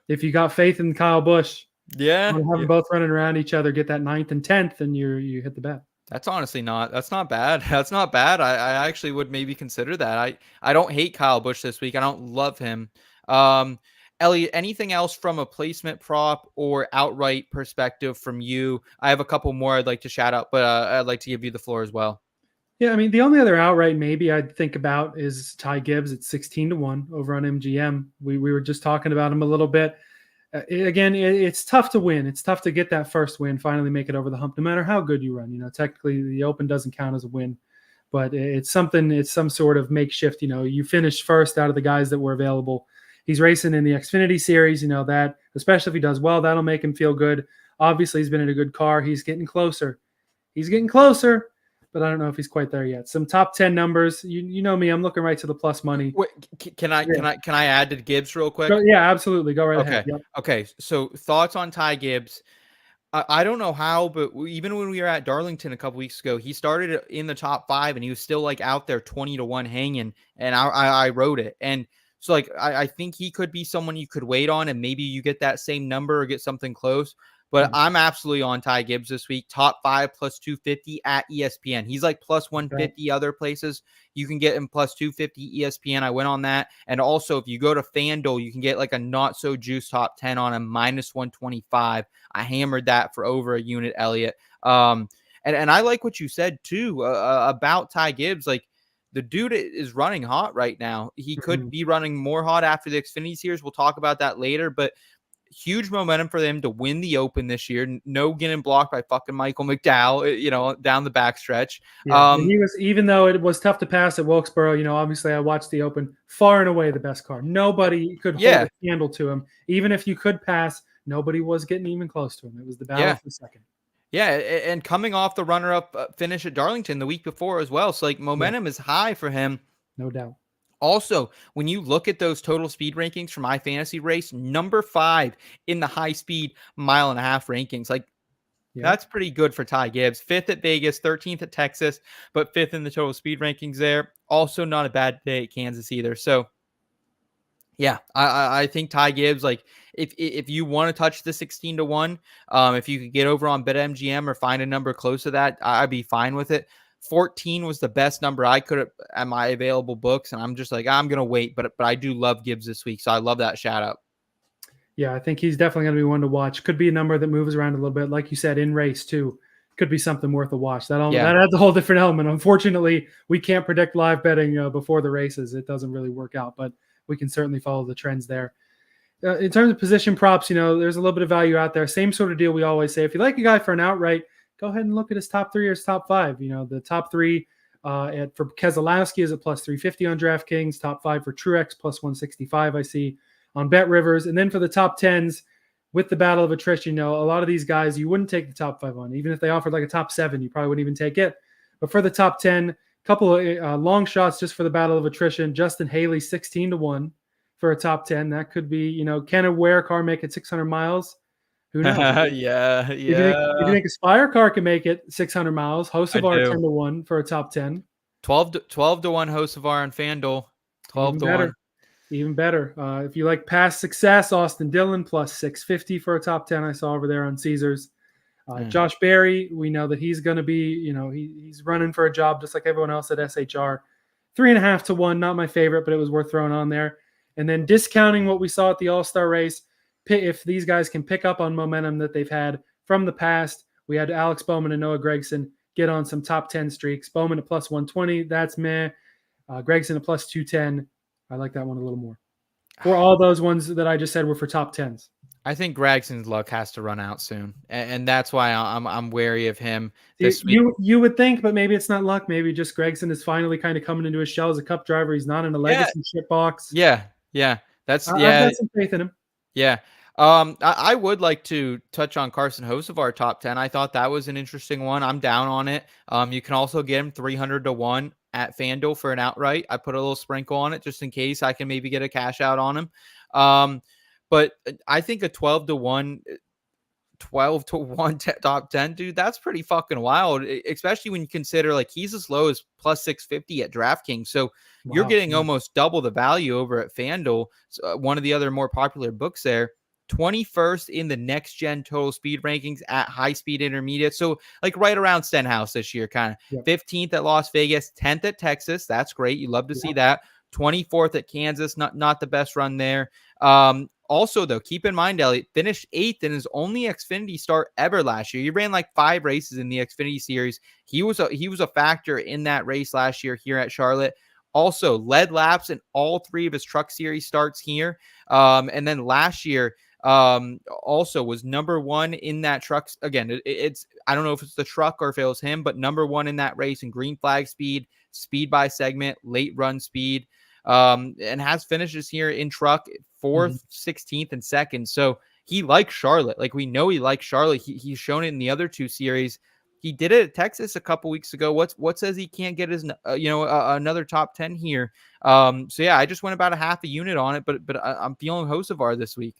If you got faith in Kyle Busch, have them both running around each other, get that 9th and 10th, and you hit the bet. That's honestly that's not bad. That's not bad. I actually would maybe consider that. I don't hate Kyle Busch this week. I don't love him. Elliot, anything else from a placement prop or outright perspective from you? I have a couple more I'd like to shout out, but I'd like to give you the floor as well. Yeah, I mean, the only other outright maybe I'd think about is Ty Gibbs at 16-1 over on MGM. We were just talking about him a little bit. Again, it's tough to win. It's tough to get that first win, finally make it over the hump, no matter how good you run. Technically the Open doesn't count as a win, but it's some sort of makeshift. You finished first out of the guys that were available. He's racing in the Xfinity series, that, especially if he does well, that'll make him feel good. Obviously, he's been in a good car. He's getting closer, but I don't know if he's quite there yet. Some top 10 numbers. You know me, I'm looking right to the plus money. Wait, can I add to Gibbs real quick? Yeah, absolutely. Go right ahead. Yep. Okay. So thoughts on Ty Gibbs. I don't know how, but even when we were at Darlington a couple weeks ago, he started in the top 5 and he was still like out there 20-1 hanging, and I wrote it. And so, like, I think he could be someone you could wait on, and maybe you get that same number or get something close. But I'm absolutely on Ty Gibbs this week. Top 5 plus 250 at ESPN. He's like plus 150 other places. You can get him plus 250 ESPN. I went on that. And also, if you go to FanDuel, you can get like a not so juice top 10 on him, minus 125. I hammered that for over a unit, Elliott. And I like what you said too about Ty Gibbs. Like, the dude is running hot right now. He could be running more hot after the Xfinity series. We'll talk about that later, but huge momentum for them to win the Open this year. No getting blocked by fucking Michael McDowell, down the backstretch. Yeah, he was, even though it was tough to pass at Wilkesboro, obviously I watched the Open, far and away the best car. Nobody could hold a candle to him. Even if you could pass, nobody was getting even close to him. It was the battle for second. Yeah, and coming off the runner-up finish at Darlington the week before as well. So, like, momentum is high for him. No doubt. Also, when you look at those total speed rankings for My Fantasy Race, number 5 in the high-speed mile and a half rankings. Like, that's pretty good for Ty Gibbs. 5th at Vegas, 13th at Texas, but 5th in the total speed rankings there. Also not a bad day at Kansas either. So, yeah, I think Ty Gibbs, like, if you want to touch the 16-1, if you could get over on BetMGM or find a number close to that, I'd be fine with it. 14 was the best number I could at my available books, and I'm just like, I'm gonna wait, but I do love Gibbs this week, so I love that shout out. Yeah, I think he's definitely gonna be one to watch. Could be a number that moves around a little bit, like you said, in race too. could be something worth a watch. That adds a whole different element. Unfortunately, we can't predict live betting before the races. It doesn't really work out, but we can certainly follow the trends there. In terms of position props, there's a little bit of value out there. Same sort of deal we always say. If you like a guy for an outright, go ahead and look at his top 3 or his top 5. The top 3 for Keselowski is at plus 350 on DraftKings. Top 5 for Truex plus 165 I see on Bet Rivers. And then for the top 10s, with the battle of attrition, a lot of these guys you wouldn't take the top 5 on. Even if they offered like a top 7, you probably wouldn't even take it. But for the top 10, a couple of long shots just for the battle of attrition. Justin Haley 16-1 for a top 10. That could be, can a Ware car make it 600 miles? Who knows? Yeah. If you think Aspire car can make it 600 miles, Hocevar 10-1 for a top 10. 12 to 1 Hocevar on FanDuel. 12 to 1. Even better. If you like past success, Austin Dillon plus 650 for a top 10. I saw over there on Caesars. Josh Berry, we know that he's going to be, he's running for a job just like everyone else at SHR. 3.5 to 1, not my favorite, but it was worth throwing on there. And then discounting what we saw at the All-Star race, if these guys can pick up on momentum that they've had from the past, we had Alex Bowman and Noah Gragson get on some top 10 streaks. Bowman at plus 120, that's meh. Gragson at plus 210. I like that one a little more. For all those ones that I just said were for top 10s. I think Gragson's luck has to run out soon, and that's why I'm wary of him this week. You would think, but maybe it's not luck. Maybe just Gragson is finally kind of coming into his shell as a Cup driver. He's not in a legacy shit box. Yeah. I've got some faith in him. Yeah. I would like to touch on Carson Hocevar top 10. I thought that was an interesting one. I'm down on it. You can also get him 300 to 1 at FanDuel for an outright. I put a little sprinkle on it just in case I can maybe get a cash out on him. But I think a 12 to 1 top 10, dude, that's pretty fucking wild, especially when you consider like he's as low as plus 650 at DraftKings. So you're getting almost double the value over at FanDuel, one of the other more popular books there. 21st in the next gen total speed rankings at high speed intermediate. So like right around Stenhouse this year, kind of 15th at Las Vegas, 10th at Texas. That's great. You love to see that. 24th at Kansas. Not the best run there. Also though, keep in mind, Elliot finished 8th in his only Xfinity start ever last year. He ran like 5 races in the Xfinity series. He was a factor in that race last year here at Charlotte. Also led laps in all 3 of his Truck Series starts here. And then last year, also was number 1 in that truck. Again, it's I don't know if it's the truck or if it was him, but number 1 in that race in green flag speed by segment, late run speed, and has finishes here in truck 4th, 16th, and 2nd. So he likes Charlotte. Like we know he likes Charlotte. He's shown it in the other 2 series. He did it at Texas a couple weeks ago. What says he can't get his another top 10 here? So yeah, I just went about a half a unit on it, but I'm feeling Hocevar this week.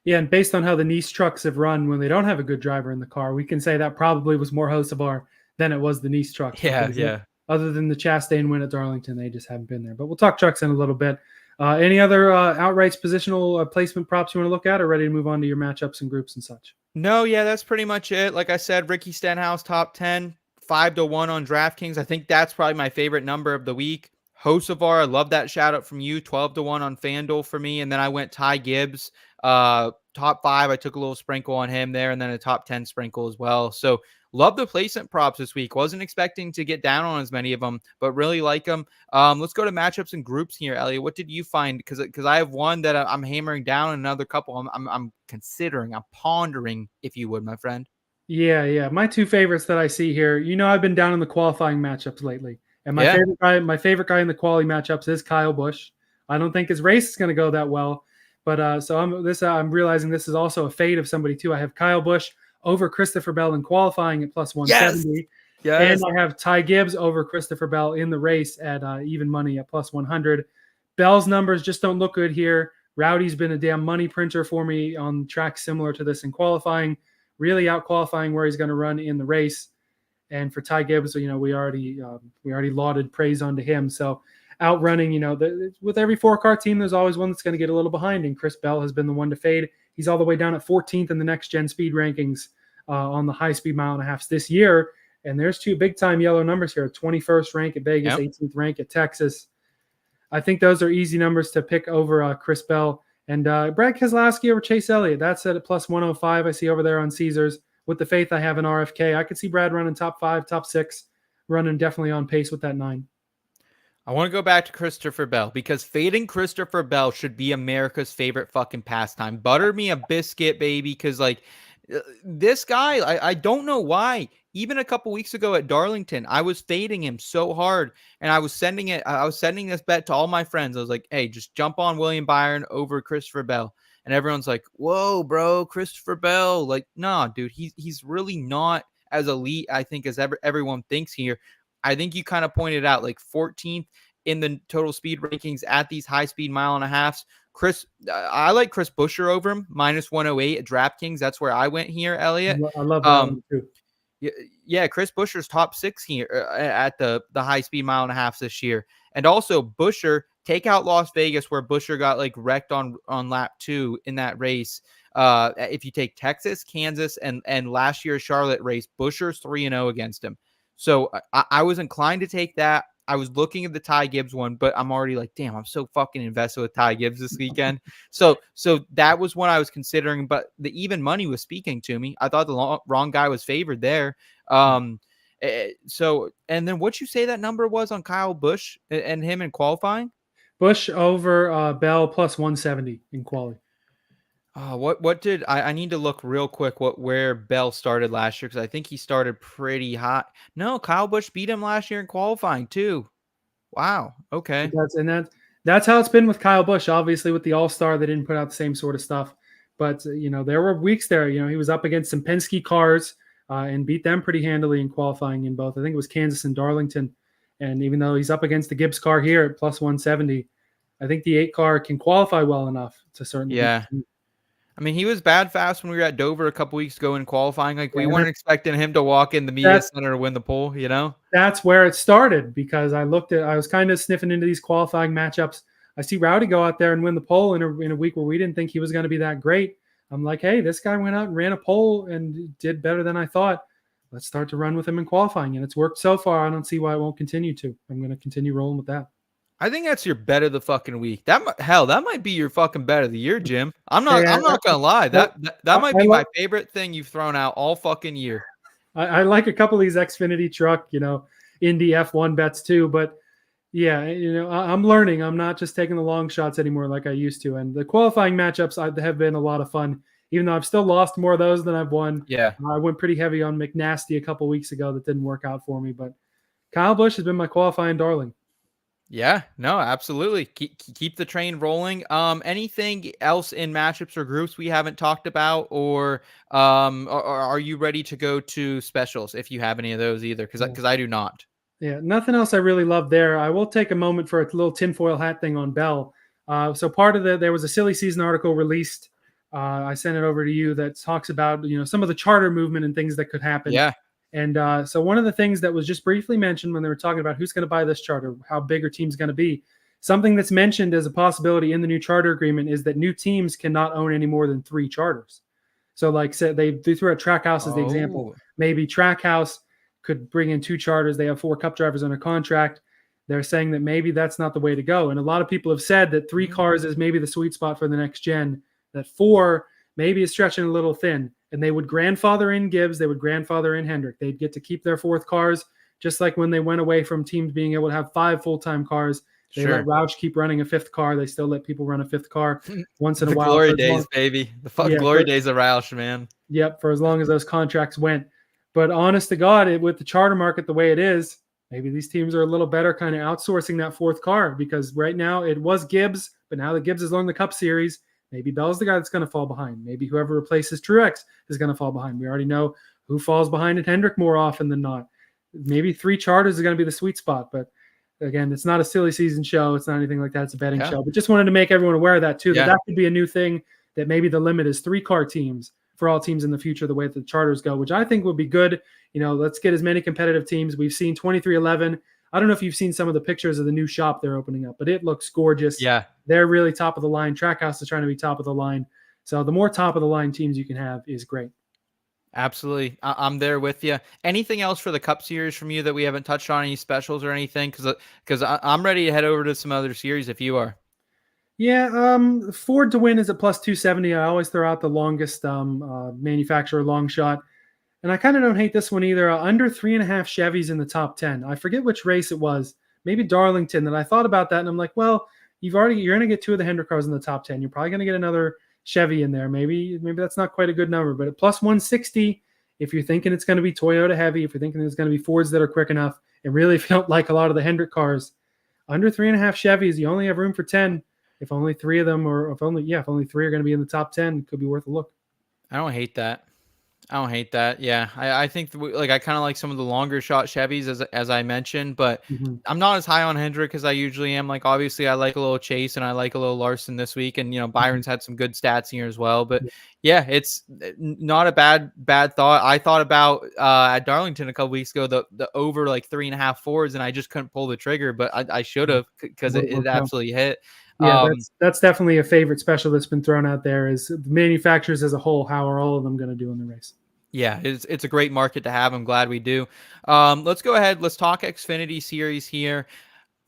Yeah, and based on how the Nice trucks have run when they don't have a good driver in the car, we can say that probably was more Hocevar than it was the Nice trucks. Yeah. Other than the Chastain win at Darlington, they just haven't been there. But we'll talk trucks in a little bit. Any other outrights positional placement props you want to look at, or ready to move on to your matchups and groups and such? No, yeah, that's pretty much it. Like I said, Ricky Stenhouse top 10, 5 to 1 on DraftKings. I think that's probably my favorite number of the week. Hocevar, I love that shout out from you. 12 to 1 on FanDuel for me. And then I went Ty Gibbs, top 5. I took a little sprinkle on him there, and then a top 10 sprinkle as well. So love the placement props this week. Wasn't expecting to get down on as many of them, but really like them. Let's go to matchups and groups here, Elliot. What did you find? Because I have one that I'm hammering down, and another couple I'm considering, I'm pondering, if you would, my friend. Yeah. My 2 favorites that I see here. I've been down in the qualifying matchups lately. And my favorite guy in the quality matchups is Kyle Busch. I don't think his race is going to go that well, but so I'm realizing this is also a fade of somebody too. I have Kyle Busch over Christopher Bell in qualifying at plus 170, and I have Ty Gibbs over Christopher Bell in the race at even money at plus 100. Bell's numbers just don't look good here. Rowdy's been a damn money printer for me on tracks similar to this in qualifying, really out qualifying where he's going to run in the race. And for Ty Gibbs, we already lauded praise onto him. So outrunning, with every 4-car team, there's always one that's going to get a little behind. And Chris Bell has been the one to fade. He's all the way down at 14th in the next gen speed rankings on the high speed mile and a halfs this year. And there's 2 big time yellow numbers here: 21st rank at Vegas, 18th rank at Texas. I think those are easy numbers to pick over Chris Bell. And Brad Keselowski over Chase Elliott. That's at plus 105. I see over there on Caesars. with the faith I have in RFK, I could see Brad running top 5, top 6, running definitely on pace with that 9. I want to go back to Christopher Bell because fading Christopher Bell should be America's favorite fucking pastime. Butter me a biscuit, baby, because like this guy, I don't know why. Even a couple weeks ago at Darlington, I was fading him so hard, and I was sending this bet to all my friends. I was like, "Hey, just jump on William Byron over Christopher Bell," and everyone's like, "Whoa, bro, Christopher Bell!" Like, nah, dude, he's really not as elite, I think, as everyone thinks here. I think you kind of pointed out like 14th in the total speed rankings at these high speed mile and a halves. I like Chris Buescher over him, -108 at DraftKings. That's where I went here, Elliot. I love that one too. Yeah, Chris Buescher's top 6 here at the high speed mile and a half this year. And also Buescher, take out Las Vegas where Buescher got like wrecked on lap 2 in that race. If you take Texas, Kansas, and last year's Charlotte race, Buescher's 3-0 against him. So I was inclined to take that. I was looking at the Ty Gibbs one, but I'm already like, damn, I'm so fucking invested with Ty Gibbs this weekend. So that was one I was considering, but the even money was speaking to me. I thought the wrong guy was favored there. So, and then what you say that number was on Kyle Busch and him in qualifying? Busch over Bell +170 in quali. What did I need to look real quick where Bell started last year, because I think he started pretty hot. No, Kyle Busch beat him last year in qualifying too. Wow. Okay. That's how it's been with Kyle Busch. Obviously, with the All-Star, they didn't put out the same sort of stuff. But there were weeks there. He was up against some Penske cars and beat them pretty handily in qualifying in both. I think it was Kansas and Darlington. And even though he's up against the Gibbs car here at +170, I think the 8 car can qualify well enough to certainly. Yeah. I mean, he was bad fast when we were at Dover a couple weeks ago in qualifying. Like, we weren't expecting him to walk in the media center to win the pole, That's where it started, because I was kind of sniffing into these qualifying matchups. I see Rowdy go out there and win the pole in a week where we didn't think he was going to be that great. I'm like, hey, this guy went out and ran a pole and did better than I thought. Let's start to run with him in qualifying. And it's worked so far. I don't see why it won't continue to. I'm going to continue rolling with that. I think that's your bet of the fucking week. That might be your fucking bet of the year, Jim. I'm not gonna lie. That might be my favorite thing you've thrown out all fucking year. I like a couple of these Xfinity truck, Indy F1 bets too. But yeah, I'm learning. I'm not just taking the long shots anymore like I used to. And the qualifying matchups have been a lot of fun, even though I've still lost more of those than I've won. Yeah, I went pretty heavy on McNasty a couple weeks ago. That didn't work out for me. But Kyle Busch has been my qualifying darling. Yeah, no, absolutely. Keep the train rolling. Anything else in matchups or groups we haven't talked about, or are you ready to go to specials if you have any of those either? Because I do not. Yeah, nothing else I really love there. I will take a moment for a little tinfoil hat thing on Bell. So part of there was a silly season article released. I sent it over to you that talks about some of the charter movement and things that could happen. Yeah. And so one of the things that was just briefly mentioned when they were talking about who's going to buy this charter, how big our team's going to be, something that's mentioned as a possibility in the new charter agreement is that new teams cannot own any more than 3 charters. So like said, they threw out Trackhouse as the example. Maybe Trackhouse could bring in 2 charters. They have 4 cup drivers under contract. They're saying that maybe that's not the way to go. And a lot of people have said that 3 cars is maybe the sweet spot for the next gen, that 4 maybe is stretching a little thin. And they would grandfather in Gibbs. They would grandfather in Hendrick. They'd get to keep their 4th cars, just like when they went away from teams being able to have 5 full-time cars. They let Roush keep running a 5th car. They still let people run a 5th car once in a while. Glory days, baby. The glory days of Roush, man. Yep, for as long as those contracts went. But honest to God, with the charter market the way it is, maybe these teams are a little better kind of outsourcing that 4th car, because right now it was Gibbs, but now that Gibbs has learned the Cup Series, maybe Bell's the guy that's going to fall behind. Maybe whoever replaces Truex is going to fall behind. We already know who falls behind at Hendrick more often than not. Maybe 3 charters is going to be the sweet spot. But again, it's not a silly season show. It's not anything like that. It's a betting show. But just wanted to make everyone aware of that too. That could be a new thing, that maybe the limit is 3-car teams for all teams in the future, the way that the charters go, which I think would be good. Let's get as many competitive teams. We've seen 2311. I don't know if you've seen some of the pictures of the new shop they're opening up, but it looks gorgeous. Yeah. They're really top of the line. Trackhouse is trying to be top of the line. So the more top of the line teams you can have is great. Absolutely. I'm there with you. Anything else for the Cup Series from you that we haven't touched on? Any specials or anything? Because I'm ready to head over to some other series if you are. Yeah, Ford to win is at +270. I always throw out the longest manufacturer long shot. And I kind of don't hate this one either. Under 3.5 Chevys in the top 10. I forget which race it was. Maybe Darlington. And I thought about that, and I'm like, well, you're going to get 2 of the Hendrick cars in the top 10. You're probably going to get another Chevy in there. Maybe that's not quite a good number, but at plus 160, if you're thinking it's going to be Toyota heavy, if you're thinking it's going to be Fords that are quick enough, and really if you don't like a lot of the Hendrick cars, under 3.5 Chevys, you only have room for 10. If only 3 of them, or if only 3 are going to be in the top 10, it could be worth a look. I don't hate that. Yeah, I think I kind of like some of the longer shot Chevys as I mentioned, but I'm not as high on Hendrick as I usually am. Like, obviously I like a little Chase and I like a little Larson this week, and Byron's had some good stats here as well. But yeah, it's not a bad thought. I thought about at Darlington a couple weeks ago the over like 3.5 Fords, and I just couldn't pull the trigger, but I should have, because it absolutely hit. Yeah, that's definitely a favorite special that's been thrown out there, is the manufacturers as a whole. How are all of them going to do in the race? Yeah, it's a great market to have. I'm glad we do. Let's go ahead. Let's talk Xfinity Series here.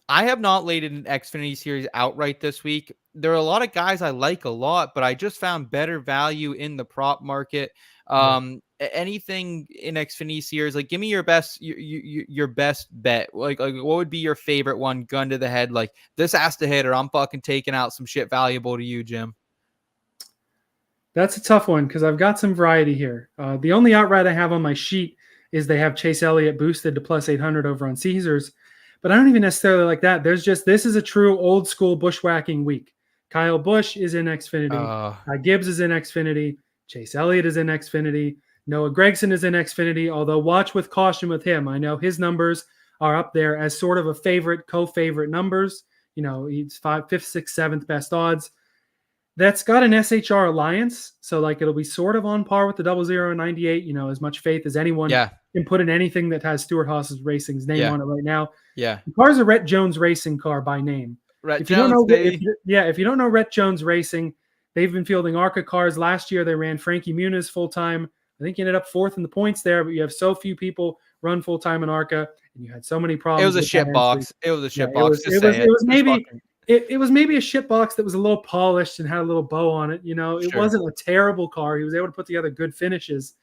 I have not laid an Xfinity Series outright this week. There are a lot of guys I like a lot, but I just found better value in the prop market. Anything in Xfinity Series, like, give me your best your best bet. Like what would be your favorite one, gun to the head? Like, this has to hit, or I'm fucking taking out some shit valuable to you, Jim. That's a tough one because I've got some variety here. The only outright I have on my sheet is they have Chase Elliott boosted to plus 800 over on Caesars, but I don't even necessarily like that. This is a true old school bushwhacking week. Kyle Busch is in Xfinity. Gibbs is in Xfinity. Chase Elliott is in Xfinity. Noah Gragson is in Xfinity, although watch with caution with him. I know his numbers are up there as sort of a favorite, co-favorite numbers. He's 5th, 6th, 7th best odds. That's got an SHR alliance, so like it'll be sort of on par with the 0098. As much faith as anyone can put in anything that has Stewart-Haas's Racing's name on it right now. Yeah, the car's a Rhett Jones Racing car by name. If you don't know Rhett Jones Racing, they've been fielding ARCA cars. Last year they ran Frankie Muniz full time. I think he ended up 4th in the points there, but you have so few people run full time in ARCA, and you had so many problems. It was a shit box. It was a shit box. It was maybe a shit box that was a little polished and had a little bow on it. It wasn't a terrible car. He was able to put together good finishes.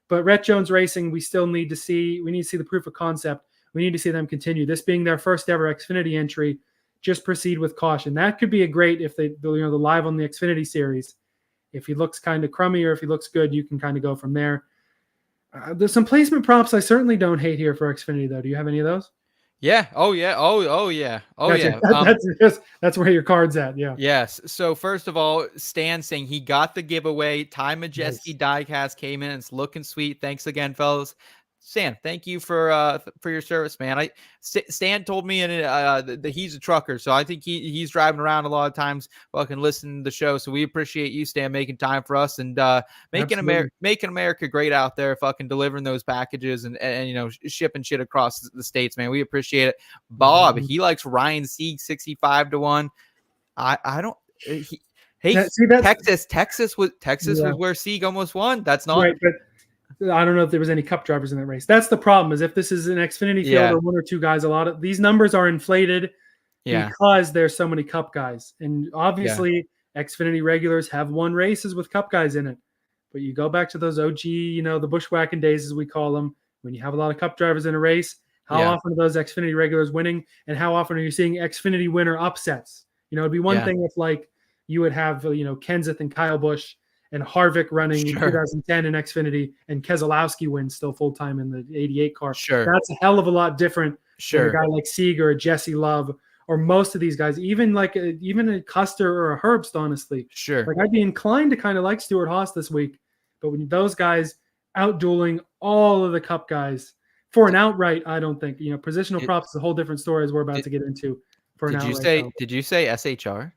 But Rhett Jones Racing, we still need to see. We need to see the proof of concept. We need to see them continue. This being their first ever Xfinity entry, just proceed with caution. That could be a great if the live on the Xfinity series. If he looks kind of crummy or if he looks good, you can kind of go from there. There's some placement props I certainly don't hate here for Xfinity, though. Do you have any of those? Yeah. Oh yeah. Oh yeah. That's where your card's at. Yeah. Yes. So first of all, Stan saying he got the giveaway. Ty Majeski diecast came in. It's looking sweet. Thanks again, fellas. Stan, thank you for your service, man. Stan told me that he's a trucker, so I think he's driving around a lot of times, fucking listening to the show. So we appreciate you, Stan, making time for us and making America great out there, fucking delivering those packages and shipping shit across the states, man. We appreciate it. Bob, he likes Ryan Sieg 65-1. I don't. Texas was where Sieg almost won. That's not right, but I don't know if there was any cup drivers in that race. That's the problem, is if this is an Xfinity field or one or two guys, a lot of these numbers are inflated because there's so many cup guys. And obviously Xfinity regulars have won races with cup guys in it. But you go back to those OG, the bushwhacking days, as we call them, when you have a lot of cup drivers in a race, how often are those Xfinity regulars winning? And how often are you seeing Xfinity winner upsets? It'd be one thing if like you would have, Kenseth and Kyle Busch and Harvick running in 2010 in Xfinity, and Keselowski wins still full-time in the 88 car. That's a hell of a lot different than a guy like Sieg or a Jesse Love or most of these guys, even a Custer or a Herbst, honestly. Like, I'd be inclined to kind of like Stewart-Haas this week, but when those guys out-dueling all of the Cup guys for an outright, I don't think. Positional props is a whole different story, as we're about to get into. For an outright. Did you say SHR?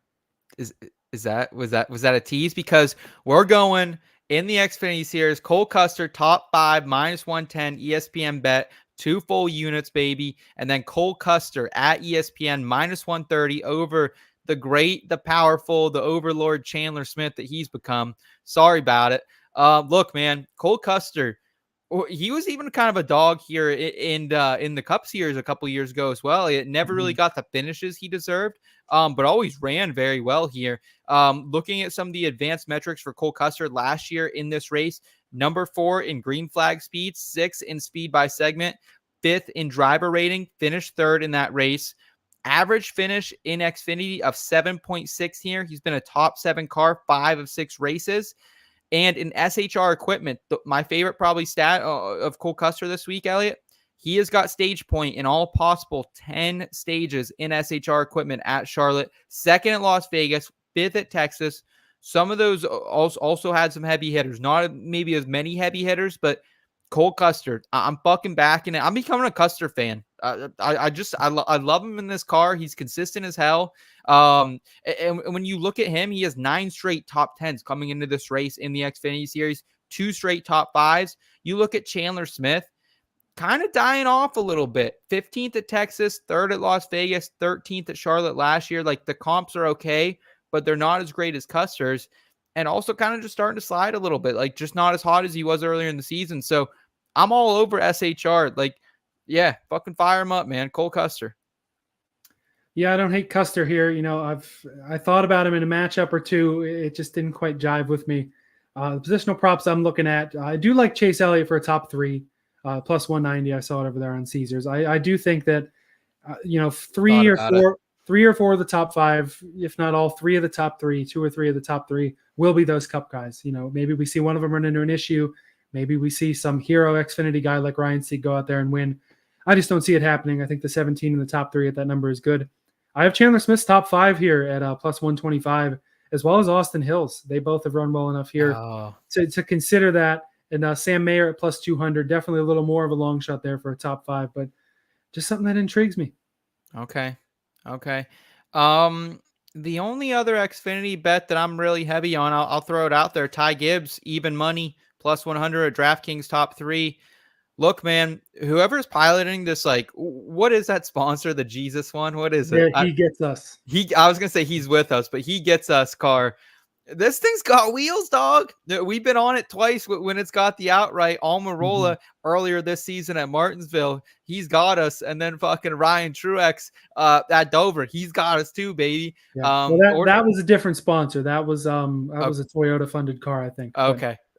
Was that a tease? Because we're going in the Xfinity Series, Cole Custer top 5 -110 ESPN bet, 2 full units, baby, and then Cole Custer at ESPN -130 over the great, the powerful, the overlord Chandler Smith that he's become. Sorry about it. Look, man, Cole Custer, he was even kind of a dog here in the Cup Series a couple years ago as well. It never really got the finishes he deserved, but always ran very well here. Looking at some of the advanced metrics for Cole Custer last year in this race, number 4 in green flag speed, 6th in speed by segment, 5th in driver rating, finished 3rd in that race. Average finish in Xfinity of 7.6 here. He's been a top 7 car 5 of 6 races. And in SHR equipment, my favorite probably stat of Cole Custer this week, Elliot, he has got stage point in all possible 10 stages in SHR equipment at Charlotte, 2nd at Las Vegas, 5th at Texas. Some of those also had some heavy hitters, not maybe as many heavy hitters, but Cole Custer, I'm fucking backing it. I'm becoming a Custer fan. I love him in this car. He's consistent as hell. And when you look at him, he has 9 straight top 10s coming into this race in the Xfinity Series, 2 straight top 5s. You look at Chandler Smith, kind of dying off a little bit. 15th at Texas, 3rd at Las Vegas, 13th at Charlotte last year. Like, the comps are okay, but they're not as great as Custer's. And also kind of just starting to slide a little bit, like just not as hot as he was earlier in the season. So I'm all over SHR. Like, yeah, fucking fire him up, man. Cole Custer. Yeah, I don't hate Custer here. You know, I thought about him in a matchup or two. It just didn't quite jive with me. The positional props I'm looking at, I do like Chase Elliott for a top 3, plus 190. I saw it over there on Caesars. I do think that, you know, 3 or 4 of the top 5, if not all 3 of the top 3, 2 or 3 of the top 3 will be those Cup guys. You know, maybe we see one of them run into an issue. Maybe we see some hero Xfinity guy like Ryan Sieg go out there and win. I just don't see it happening. I think the 17 in the top 3 at that number is good. I have Chandler Smith's top 5 here at plus 125, as well as Austin Hills. They both have run well enough here to consider that. And Sam Mayer at plus 200, definitely a little more of a long shot there for a top 5, but just something that intrigues me. Okay. The only other Xfinity bet that I'm really heavy on, I'll throw it out there. Ty Gibbs, even money, plus 100 at DraftKings top 3. Look, man, whoever's piloting this, like, what is that sponsor? The Jesus one? What is it? Yeah, he gets us. I was going to say he's with us, but he gets us car. This thing's got wheels, dog. We've been on it twice when it's got the outright. Almirola earlier this season at Martinsville, he's got us. And then fucking Ryan Truex at Dover, he's got us too, baby. Yeah. Well, that was a different sponsor. That was a Toyota funded car, I think.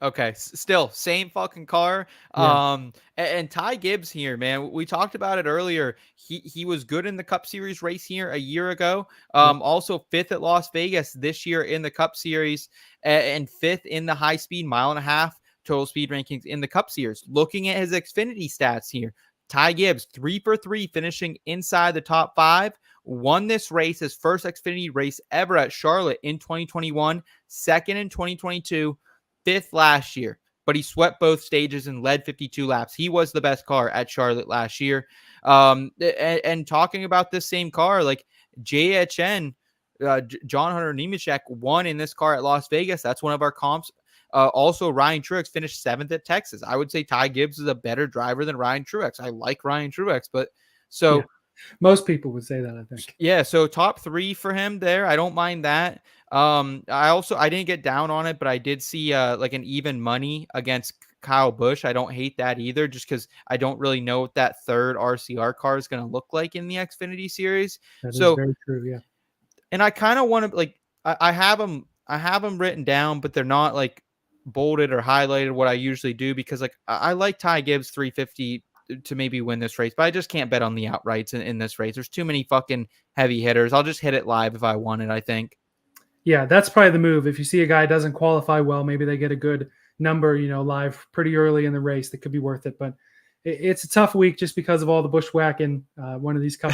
Okay. Still same fucking car. Yeah. And Ty Gibbs here, man, we talked about it earlier. He was good in the Cup Series race here a year ago. Also 5th at Las Vegas this year in the Cup Series, and 5th in the high speed 1.5 mile total speed rankings in the Cup Series. Looking at his Xfinity stats here, Ty Gibbs 3 for 3 finishing inside the top 5. Won this race, his first Xfinity race ever at Charlotte in 2021, 2nd in 2022. 5th last year, but he swept both stages and led 52 laps. He was the best car at Charlotte last year. And talking about this same car, like JHN, John Hunter Nemechek won in this car at Las Vegas. That's one of our comps. Also, Ryan Truex finished 7th at Texas. I would say Ty Gibbs is a better driver than Ryan Truex. I like Ryan Truex, but so... Yeah. Most people would say that, I think. Yeah, so top 3 for him there. I don't mind that. I didn't get down on it, but I did see like an even money against Kyle Busch. I don't hate that either, just because I don't really know what that 3rd RCR car is going to look like in the Xfinity Series. That is very true, yeah. And I kind of want to, like, I have them written down, but they're not like bolded or highlighted what I usually do, because like I like Ty Gibbs 350 to maybe win this race, but I just can't bet on the outrights in this race. There's too many fucking heavy hitters. I'll just hit it live if I want it, I think. Yeah, that's probably the move. If you see a guy doesn't qualify well, maybe they get a good number, you know, live pretty early in the race that could be worth it. But it's a tough week just because of all the bushwhacking. One of these Cup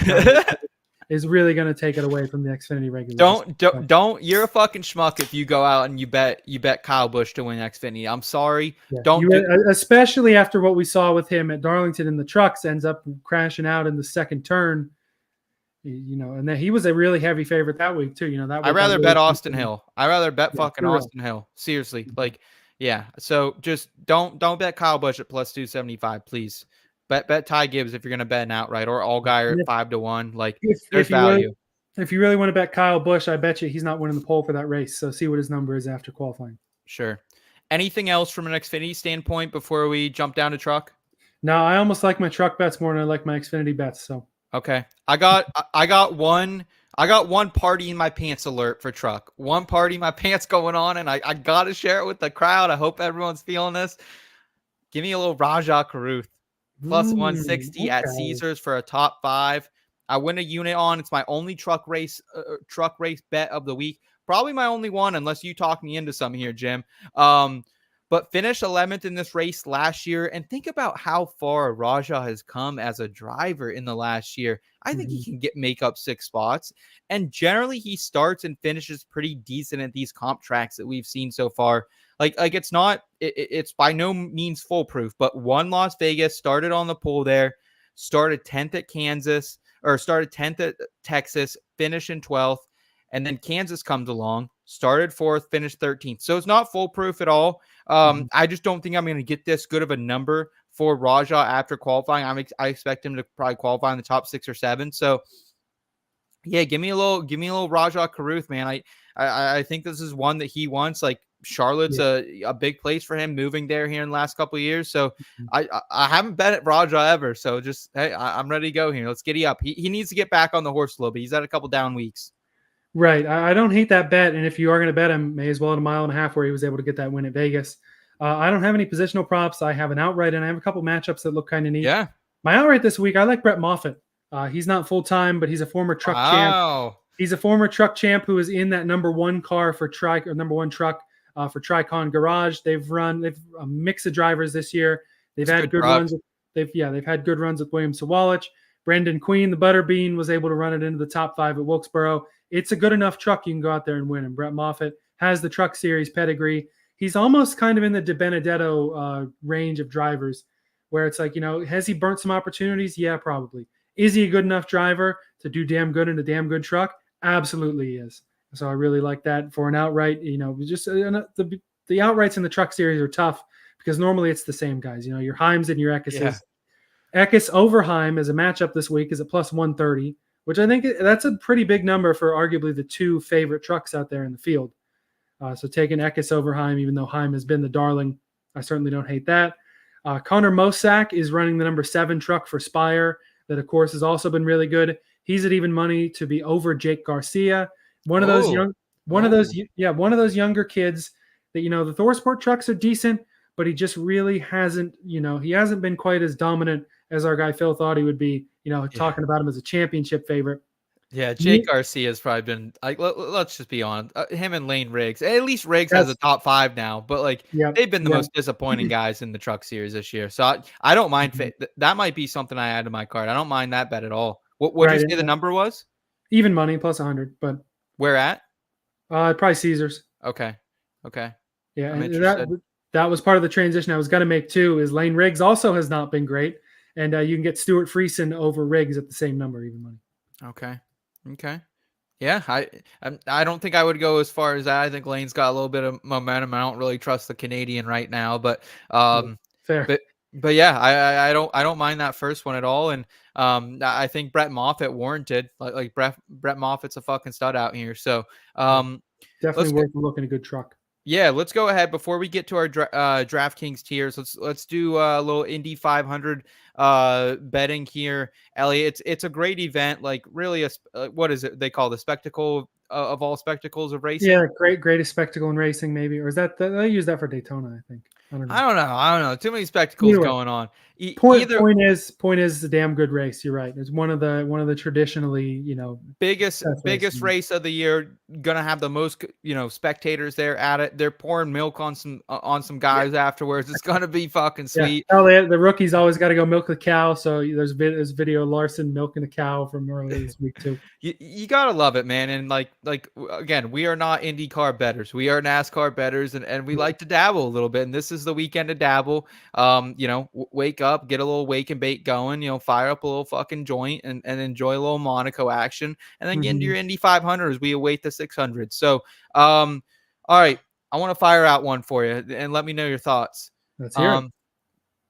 is really going to take it away from the Xfinity regulars. Don't. You're a fucking schmuck if you go out and you bet Kyle Busch to win Xfinity. I'm sorry. Yeah, especially after what we saw with him at Darlington in the trucks, ends up crashing out in the second turn. You know, and then he was a really heavy favorite that week too. You know, that I'd rather bet Austin Hill. I'd rather bet fucking real. Austin Hill. Seriously, like, yeah. So just don't bet Kyle Busch at plus 275, please. Bet Ty Gibbs if you're gonna bet an outright, or Allgaier at 5-1. Like, there's value. If you really want to bet Kyle Busch, I bet you he's not winning the pole for that race. So see what his number is after qualifying. Sure. Anything else from an Xfinity standpoint before we jump down to truck? No, I almost like my truck bets more than I like my Xfinity bets. So okay, I got one I got one party in my pants alert for truck. One party in my pants going on, and I got to share it with the crowd. I hope everyone's feeling this. Give me a little Rajah Caruth. Plus 160 at Caesars for a top 5. I win a unit on. It's my only truck race bet of the week. Probably my only one, unless you talk me into some here, Jim. But finished 11th in this race last year. And think about how far Rajah has come as a driver in the last year. I think he can make up 6 spots. And generally, he starts and finishes pretty decent at these comp tracks that we've seen so far. Like it's by no means foolproof, but won Las Vegas, started on the pole there, started 10th at Kansas, or started 10th at Texas, finished in 12th. And then Kansas comes along, started 4th, finished 13th. So it's not foolproof at all. I just don't think I'm going to get this good of a number for Rajah after qualifying. I expect him to probably qualify in the top 6 or 7. So yeah, give me a little Rajah Caruth, man. I think this is one that he wants. Like Charlotte's a big place for him, moving there here in the last couple of years. So I haven't bet at Rajah ever. So just, hey, I'm ready to go here. Let's giddy up. He needs to get back on the horse a little bit. He's had a couple down weeks. Right. I don't hate that bet. And if you are going to bet him, may as well at 1.5 miles where he was able to get that win at Vegas. I don't have any positional props. I have an outright, and I have a couple matchups that look kind of neat. Yeah. My outright this week, I like Brett Moffitt. He's not full-time, but he's a former truck champ. He's a former truck champ who is in that number 1 car for number 1 truck for Tricon Garage. They've a mix of drivers this year. They've had good runs. They've had good runs with William Sawalich. Brendan Queen, the Butterbean, was able to run it into the top 5 at Wilkesboro. It's a good enough truck you can go out there and win. And Brett Moffitt has the truck series pedigree. He's almost kind of in the De Benedetto range of drivers where it's like, has he burnt some opportunities? Yeah, probably. Is he a good enough driver to do damn good in a damn good truck? Absolutely he is. So I really like that for an outright. Just the outrights in the truck series are tough because normally it's the same guys. Your Heims and your Eckises. Yeah. Eckes over Heim as a matchup this week is at plus 130, which I think that's a pretty big number for arguably the 2 favorite trucks out there in the field. So taking Eckes over Heim, even though Heim has been the darling, I certainly don't hate that. Connor Mosack is running the number 7 truck for Spire. That, of course, has also been really good. He's at even money to be over Jake Garcia. One of those younger kids that, the ThorSport trucks are decent, but he just really hasn't, he hasn't been quite as dominant as our guy Phil thought he would be, talking about him as a championship favorite. Yeah, Jake Garcia has probably been like, let's just be honest, him and Lane Riggs. At least Riggs has a top 5 now, but they've been the most disappointing guys in the truck series this year. So I don't mind. That might be something I add to my card. I don't mind that bet at all. What did you say the number was? Even money plus 100, but where at? Probably Caesars. Okay. Yeah, and that was part of the transition I was going to make too. Is Lane Riggs also has not been great, and you can get Stuart Friesen over Riggs at the same number, even money. Okay. Yeah, I don't think I would go as far as that. I think Lane's got a little bit of momentum. I don't really trust the Canadian right now, but fair. But yeah, I don't mind that first one at all. And I think Brett Moffitt warranted. Like Brett Moffitt's a fucking stud out here. So definitely worth looking a good truck. Yeah, let's go ahead before we get to our DraftKings tiers. Let's do a little Indy 500 betting here, Elliot. It's a great event. Like really, what is it they call the spectacle of all spectacles of racing? Yeah, greatest spectacle in racing, maybe, or is that they use that for Daytona? I think. I don't know. Too many spectacles going on. Point is the damn good race. You're right. It's one of the traditionally, biggest race of the year. Gonna have the most, spectators there at it. They're pouring milk on some guys afterwards. It's gonna be fucking sweet. Yeah. The rookies always got to go milk the cow. So there's video of Larson milking the cow from earlier this week too. You gotta love it, man. And like again, we are not IndyCar bettors. We are NASCAR bettors, and we like to dabble a little bit. And this is the weekend to dabble. Wake up, get a little wake and bake going. Fire up a little fucking joint and enjoy a little Monaco action, and then get into your Indy 500 as we await the 600. So, all right, I want to fire out one for you and let me know your thoughts. Let's hear it.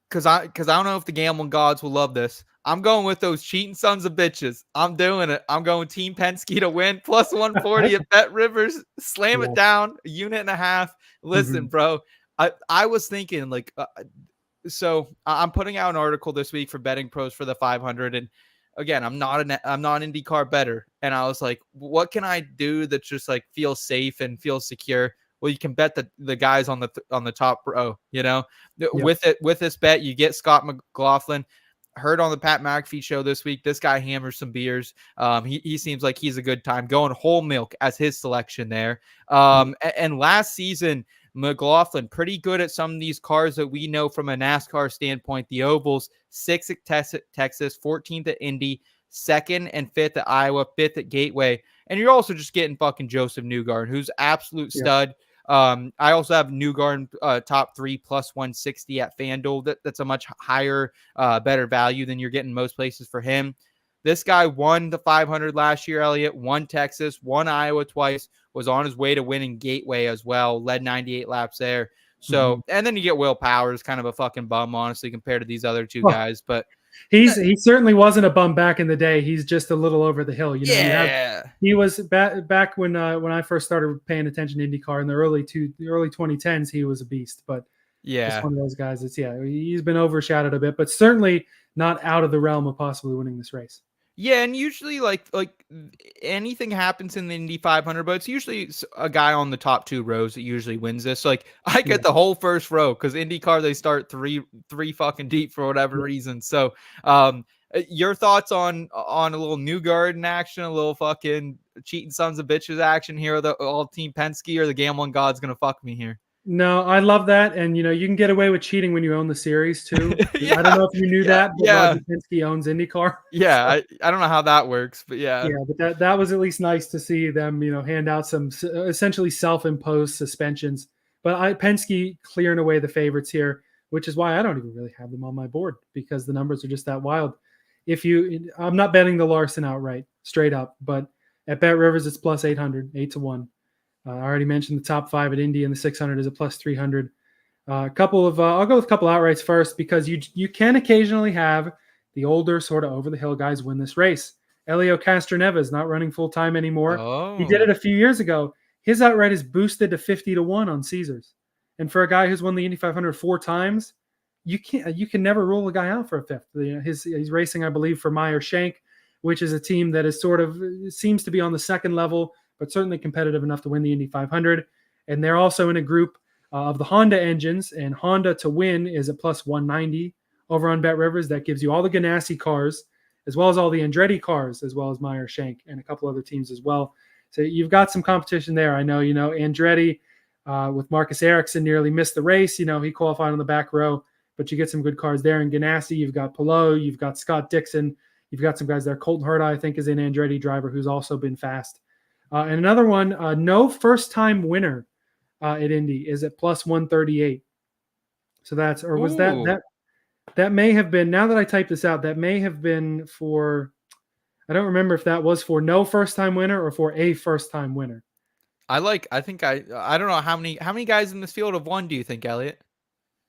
Because I don't know if the gambling gods will love this. I'm going with those cheating sons of bitches. I'm doing it. I'm going Team Penske to win plus 140 at Bet Rivers. Slam it down, 1.5 units. Listen, bro, I was thinking so I'm putting out an article this week for Betting Pros for the 500, and again, I'm not an IndyCar bettor, and I was like, what can I do that just like feels safe and feels secure? Well, you can bet the guys on the top row. Yep. With this bet, you get Scott McLaughlin. Heard on the Pat McAfee show this week, this guy hammers some beers. He seems like he's a good time. Going whole milk as his selection there. And last season, McLaughlin pretty good at some of these cars that we know from a NASCAR standpoint. The ovals, 6th at Texas, 14th at Indy, 2nd and 5th at Iowa, 5th at Gateway. And you're also just getting fucking Joseph Newgarden, who's absolute stud. I also have Newgarden top 3 plus 160 at FanDuel. That's a much higher, better value than you're getting most places for him. This guy won the 500 last year, Elliot, won Texas, won Iowa twice, was on his way to winning Gateway as well, led 98 laps there. So, and then you get Will Powers, kind of a fucking bum, honestly, compared to these other two guys. But he certainly wasn't a bum back in the day. He's just a little over the hill. He was back when I first started paying attention to IndyCar in the early 2010s. He was a beast, but just one of those guys. He's been overshadowed a bit, but certainly not out of the realm of possibly winning this race. Yeah, and usually like anything happens in the Indy 500, but it's usually a guy on the top 2 rows that usually wins this. So, like I get the whole first row because IndyCar they start three fucking deep for whatever reason. So, your thoughts on a little Newgarden action, a little fucking cheating sons of bitches action here, all Team Penske, or the gambling god's gonna fuck me here? No, I love that. And, you can get away with cheating when you own the series, too. I don't know if you knew that, but Roger Penske owns IndyCar. Yeah, I don't know how that works, but yeah. Yeah, but that was at least nice to see them, hand out some essentially self-imposed suspensions. But Penske clearing away the favorites here, which is why I don't even really have them on my board, because the numbers are just that wild. I'm not betting the Larson outright, straight up, but at Bet Rivers, it's plus 800, 8-1. I already mentioned the top 5 at Indy, and the 600 is a plus 300. I'll go with a couple outrights first, because you can occasionally have the older sort of over the hill guys win this race. Elio Castroneves is not running full time anymore. Oh. He did it a few years ago. His outright is boosted to 50-1 on Caesars. And for a guy who's won the Indy 500 4 times, you can never rule a guy out for a fifth. He's racing, I believe, for Meyer Shank, which is a team that is seems to be on the second level, but certainly competitive enough to win the Indy 500. And they're also in a group of the Honda engines, and Honda to win is at plus 190 over on Bet Rivers. That gives you all the Ganassi cars, as well as all the Andretti cars, as well as Meyer Shank and a couple other teams as well. So you've got some competition there. I know, Andretti with Marcus Ericsson nearly missed the race. He qualified on the back row, but you get some good cars there. In Ganassi, you've got Palou, you've got Scott Dixon, you've got some guys there. Colton Herta, I think, is an Andretti driver who's also been fast. And another one, no first-time winner at Indy is at plus 138. So that may have been, now that I typed this out, that may have been for, I don't remember if that was for no first-time winner or for a first-time winner. I don't know how many guys in this field have won, do you think, Elliot?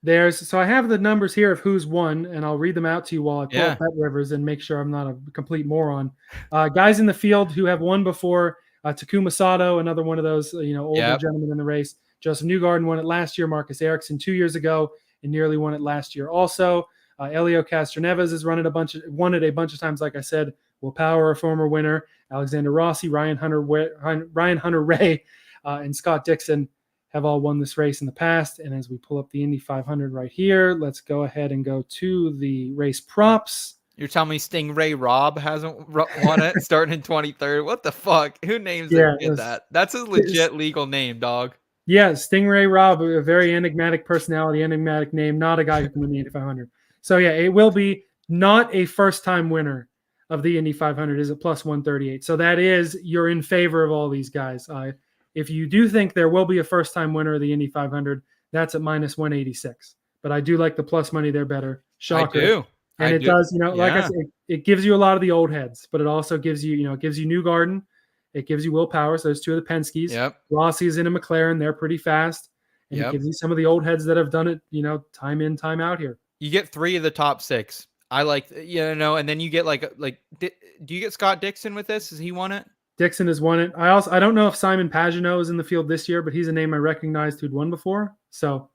So I have the numbers here of who's won, and I'll read them out to you while I pull up Bet Rivers and make sure I'm not a complete moron. Guys in the field who have won before, Takuma Sato, another one of those, older gentlemen in the race. Joseph Newgarden won it last year. Marcus Ericsson 2 years ago and nearly won it last year also. Elio Castroneves has won it a bunch of times, like I said. Will Power, a former winner. Alexander Rossi, Ryan Hunter-Reay, and Scott Dixon have all won this race in the past. And as we pull up the Indy 500 right here, let's go ahead and go to the race props. You're telling me Stingray Robb hasn't won it starting in 23rd? What the fuck? Who names that? That's a legit legal name, dog. Yeah, Stingray Robb, a very enigmatic personality, enigmatic name, not a guy who can win the Indy 500. So yeah, it will be not a first-time winner of the Indy 500 is at plus 138. So that is, you're in favor of all these guys. If you do think there will be a first-time winner of the Indy 500, that's at minus 186. But I do like the plus money there better. Shocker. I do. And does, like I said, it gives you a lot of the old heads, but it also gives you, it gives you Newgarden. It gives you Will Power. So there's 2 of the Penskes. Yep. Rossi is in a McLaren. They're pretty fast. And it gives you some of the old heads that have done it, time in, time out here. You get 3 of the top 6. I like, and then you get do you get Scott Dixon with this? Has he won it? Dixon has won it. I don't know if Simon Pagenaud is in the field this year, but he's a name I recognized who'd won before. So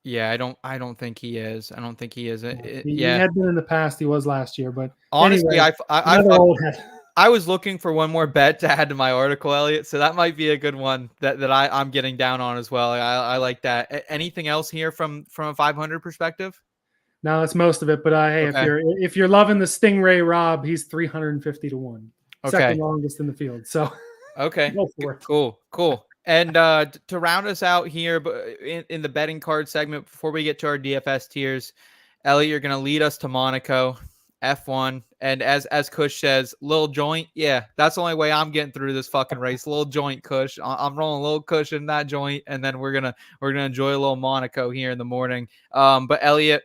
Yeah, I don't think he is. I don't think he is. He Yeah. had been in the past. He was last year, but Honestly, anyway, another old head. I was looking for one more bet to add to my article, Elliot. So that might be a good one that I'm getting down on as well. I like that. Anything else here from a 500 perspective? No, that's most of it. But hey, Okay. if you're loving the Stingray Rob, he's 350 to 1, second longest in the field. So okay, go for it. Cool. And to round us out here, but in the betting card segment, before we get to our DFS tiers, Elliot, you're gonna lead us to Monaco, F1, and as Kush says, little joint. Yeah, that's the only way I'm getting through this fucking race. Little joint, Kush. I'm rolling a little Kush in that joint, and then we're gonna enjoy a little Monaco here in the morning. But Elliot,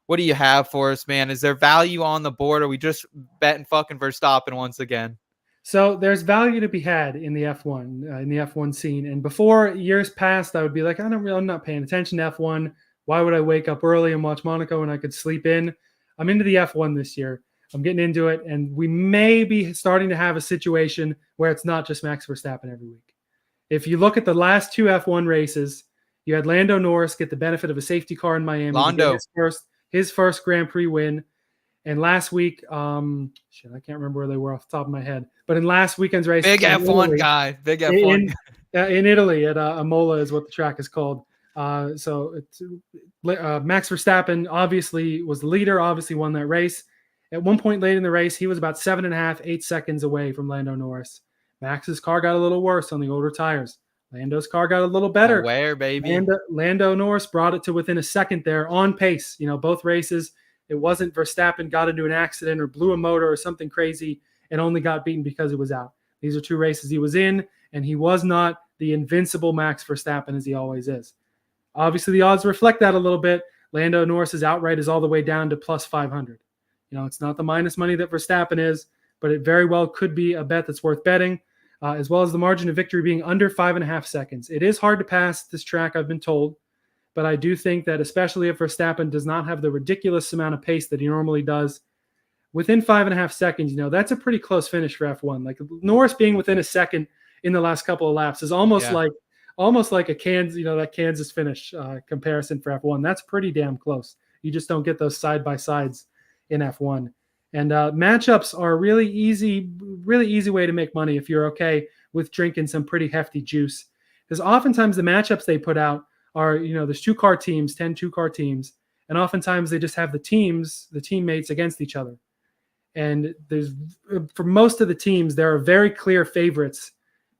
what do you have for us, man? Is there value on the board? Or are we just betting fucking Verstappen once again? So there's value to be had in the F1 scene. And before years past, I would be like, I'm not paying attention to F1. Why would I wake up early and watch Monaco when I could sleep in? I'm into the F1 this year. I'm getting into it, and we may be starting to have a situation where it's not just Max Verstappen every week. If you look at the last 2 F1 races, you had Lando Norris get the benefit of a safety car in Miami. His first Grand Prix win. And last week, I can't remember where they were off the top of my head, but in last weekend's race, big F1 guy, big F1 in Italy at Imola is what the track is called. So it's Max Verstappen obviously was the leader, obviously won that race. At one point late in the race, he was about 7.5, 8 seconds away from Lando Norris. Max's car got a little worse on the older tires. Lando's car got a little better. Where, baby? Lando Norris brought it to within a second there on pace. Both races. It wasn't Verstappen got into an accident or blew a motor or something crazy and only got beaten because it was out. These are 2 races he was in, and he was not the invincible Max Verstappen as he always is. Obviously, the odds reflect that a little bit. Lando Norris's outright is all the way down to plus 500. It's not the minus money that Verstappen is, but it very well could be a bet that's worth betting, as well as the margin of victory being under 5.5 seconds. It is hard to pass this track, I've been told. But I do think that especially if Verstappen does not have the ridiculous amount of pace that he normally does, within 5.5 seconds, that's a pretty close finish for F1. Like Norris being within a second in the last couple of laps is almost like a Kansas, that Kansas finish comparison for F1. That's pretty damn close. You just don't get those side by sides in F1. And matchups are a really easy way to make money if you're okay with drinking some pretty hefty juice. Because oftentimes the matchups they put out are, there's 2-car teams, 10 2-car teams, and oftentimes they just have the teammates against each other. And for most of the teams, there are very clear favorites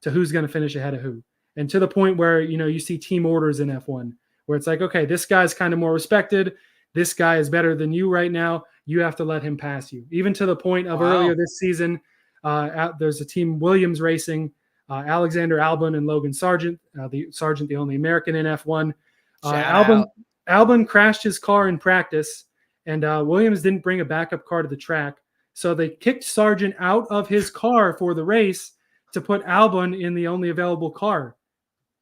to who's going to finish ahead of who. And to the point where, you see team orders in F1 where it's like, okay, this guy's kind of more respected. This guy is better than you right now. You have to let him pass you. Even to the point of earlier this season, there's a team Williams Racing, Alexander Albon and Logan Sargent, the only American in F1. Albon crashed his car in practice, and Williams didn't bring a backup car to the track. So they kicked Sargent out of his car for the race to put Albon in the only available car.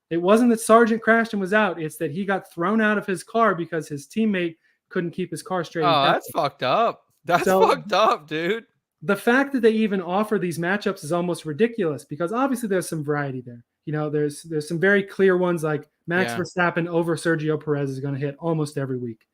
It wasn't that Sargent crashed and was out. It's that he got thrown out of his car because his teammate couldn't keep his car straight. Oh, that's fucked up. That's fucked up, dude. The fact that they even offer these matchups is almost ridiculous because obviously there's some variety there. There's some very clear ones like Max Verstappen over Sergio Perez is going to hit almost every week.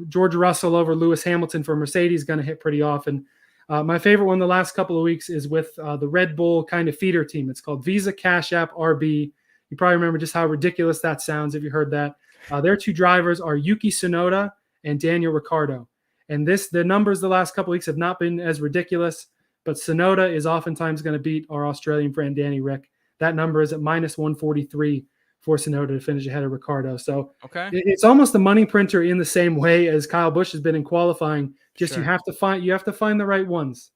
George Russell over Lewis Hamilton for Mercedes is going to hit pretty often. My favorite one the last couple of weeks is with the Red Bull kind of feeder team. It's called Visa Cash App RB. You probably remember just how ridiculous that sounds if you heard that. Their 2 drivers are Yuki Tsunoda and Daniel Ricciardo. And the numbers the last couple of weeks have not been as ridiculous, but Tsunoda is oftentimes going to beat our Australian friend Danny Rick. That number is at minus 143 for Tsunoda to finish ahead of Ricciardo. So it's almost a money printer in the same way as Kyle Busch has been in qualifying. Just you have to find the right ones,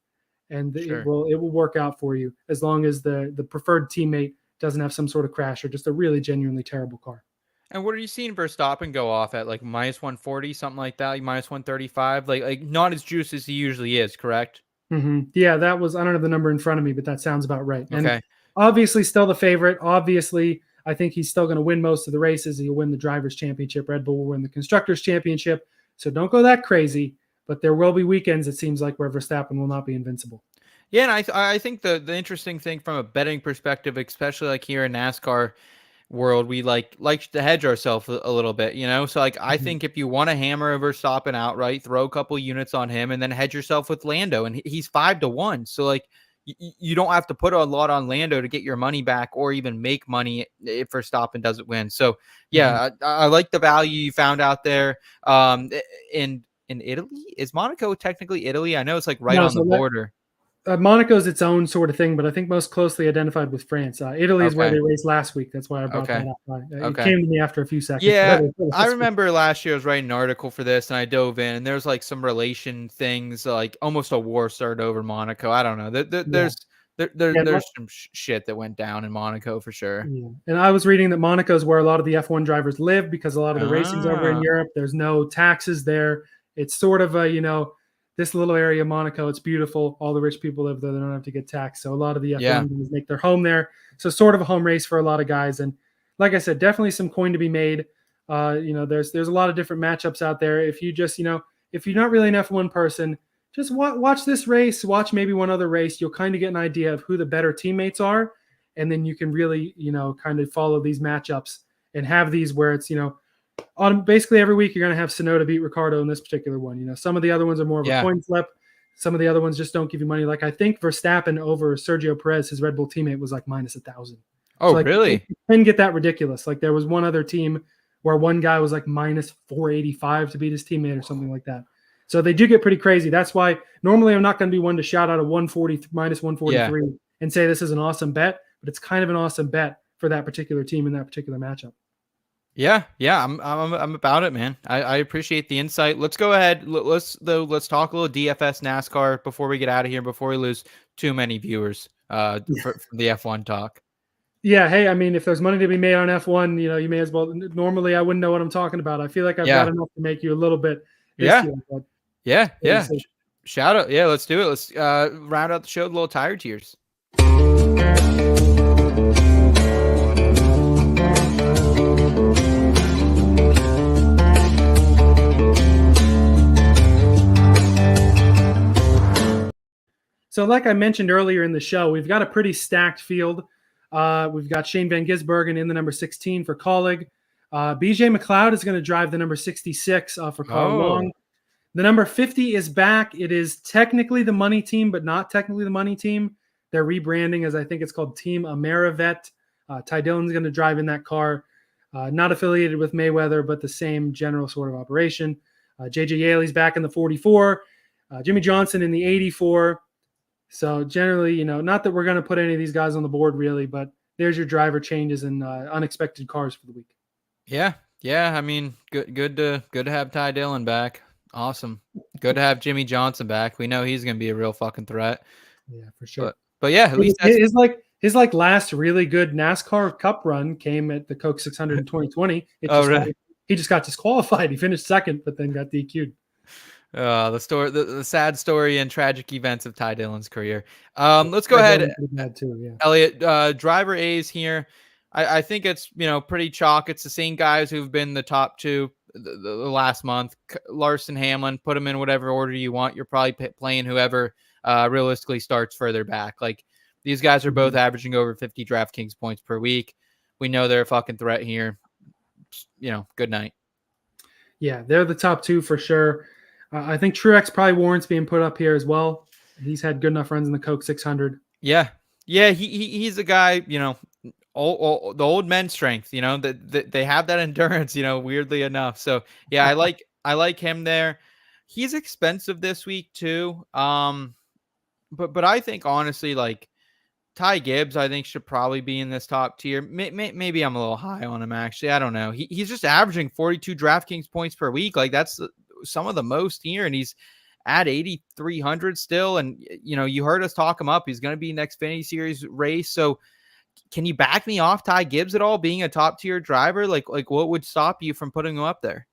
and it will work out for you as long as the preferred teammate doesn't have some sort of crash or just a really genuinely terrible car. And what are you seeing Verstappen go off at, like minus 140, something like that, minus 135, like not as juicy as he usually is, correct? Mm-hmm. Yeah, that was, I don't have the number in front of me, but that sounds about right. And obviously still the favorite. Obviously, I think he's still going to win most of the races. He'll win the Drivers' Championship. Red Bull will win the Constructors' Championship. So don't go that crazy, but there will be weekends, it seems like, where Verstappen will not be invincible. Yeah, and I think the interesting thing from a betting perspective, especially like here in NASCAR, world, we like to hedge ourselves a little bit, So like, I think if you want to hammer Verstappen outright, throw a couple units on him, and then hedge yourself with Lando, and he's 5-1. So like, you don't have to put a lot on Lando to get your money back or even make money if Verstappen doesn't win. So yeah, I like the value you found out there. In Italy, is Monaco technically Italy? I know it's like right on the border. Monaco's its own sort of thing, but I think most closely identified with France. Italy is where they raced last week. That's why I brought that up. It came to me after a few seconds. Yeah, I remember last year I was writing an article for this, and I dove in, and there's like some relation things, like almost a war started over Monaco. I don't know. There's some shit that went down in Monaco for sure. Yeah. And I was reading that Monaco is where a lot of the F1 drivers live because a lot of the racing's over in Europe. There's no taxes there. It's sort of a, this little area of Monaco, it's beautiful. All the rich people live there. They don't have to get taxed. So a lot of the F1 guys make their home there. So sort of a home race for a lot of guys. And like I said, definitely some coin to be made. There's a lot of different matchups out there. If you just, if you're not really an F1 person, just watch this race, watch maybe one other race. You'll kind of get an idea of who the better teammates are. And then you can really, kind of follow these matchups and have these where it's, on basically every week, you're going to have Tsunoda beat Ricciardo in this particular one. Some of the other ones are more of a coin flip. Some of the other ones just don't give you money. Like I think Verstappen over Sergio Perez, his Red Bull teammate, was like -1,000. Oh, so really? It can get that ridiculous. Like there was one other team where one guy was like -485 to beat his teammate or something like that. So they do get pretty crazy. That's why normally I'm not going to be one to shout out a -143 and say this is an awesome bet, but it's kind of an awesome bet for that particular team in that particular matchup. Yeah, I'm about it, man. I appreciate the insight. Let's go ahead. Let's talk a little DFS NASCAR before we get out of here, before we lose too many viewers for the F1 talk. Yeah, hey, I mean, if there's money to be made on F1, you may as well. Normally, I wouldn't know what I'm talking about. I feel like I've got enough to make you a little bit. Yeah. Shout out. Yeah, let's do it. Let's round out the show with a little tire tears. So like I mentioned earlier in the show, we've got a pretty stacked field. We've got Shane Van Gisbergen in the number 16 for Colleague. BJ McLeod is going to drive the number 66 for Carl Long. The number 50 is back. It is technically the money team, but not technically the money team. They're rebranding as I think it's called Team Amerivet. Ty Dillon's going to drive in that car. Not affiliated with Mayweather, but the same general sort of operation. JJ Yaley's back in the 44. Jimmy Johnson in the 84. So generally, not that we're going to put any of these guys on the board really, but there's your driver changes and unexpected cars for the week. Yeah. I mean, good to have Ty Dillon back. Awesome. Good to have Jimmy Johnson back. We know he's going to be a real fucking thret. Yeah, for sure. But yeah, at least his last really good NASCAR Cup run came at the Coke 600 in 2020. He just got disqualified. He finished second, but then got DQ'd. The sad story and tragic events of Ty Dillon's career. Let's go ahead. Elliot, driver A's here. I think it's pretty chalk. It's the same guys who've been the top two the last month. Larson, Hamlin, put them in whatever order you want. You're probably playing whoever realistically starts further back. Like these guys are both averaging over 50 DraftKings points per week. We know they're a fucking threat here. Good night. Yeah, they're the top two for sure. I think Truex probably warrants being put up here as well. He's had good enough runs in the Coke 600. Yeah. He's a guy, all the old men's strength, that they have that endurance, weirdly enough. So yeah, I like him there. He's expensive this week too. But I think honestly, like Ty Gibbs, I think should probably be in this top tier. Maybe I'm a little high on him actually. I don't know. He's just averaging 42 DraftKings points per week. Like that's some of the most here, and he's at 8,300 still. And you heard us talk him up. He's going to be in the Xfinity Series race. So can you back me off Ty Gibbs at all being a top tier driver? Like what would stop you from putting him up there?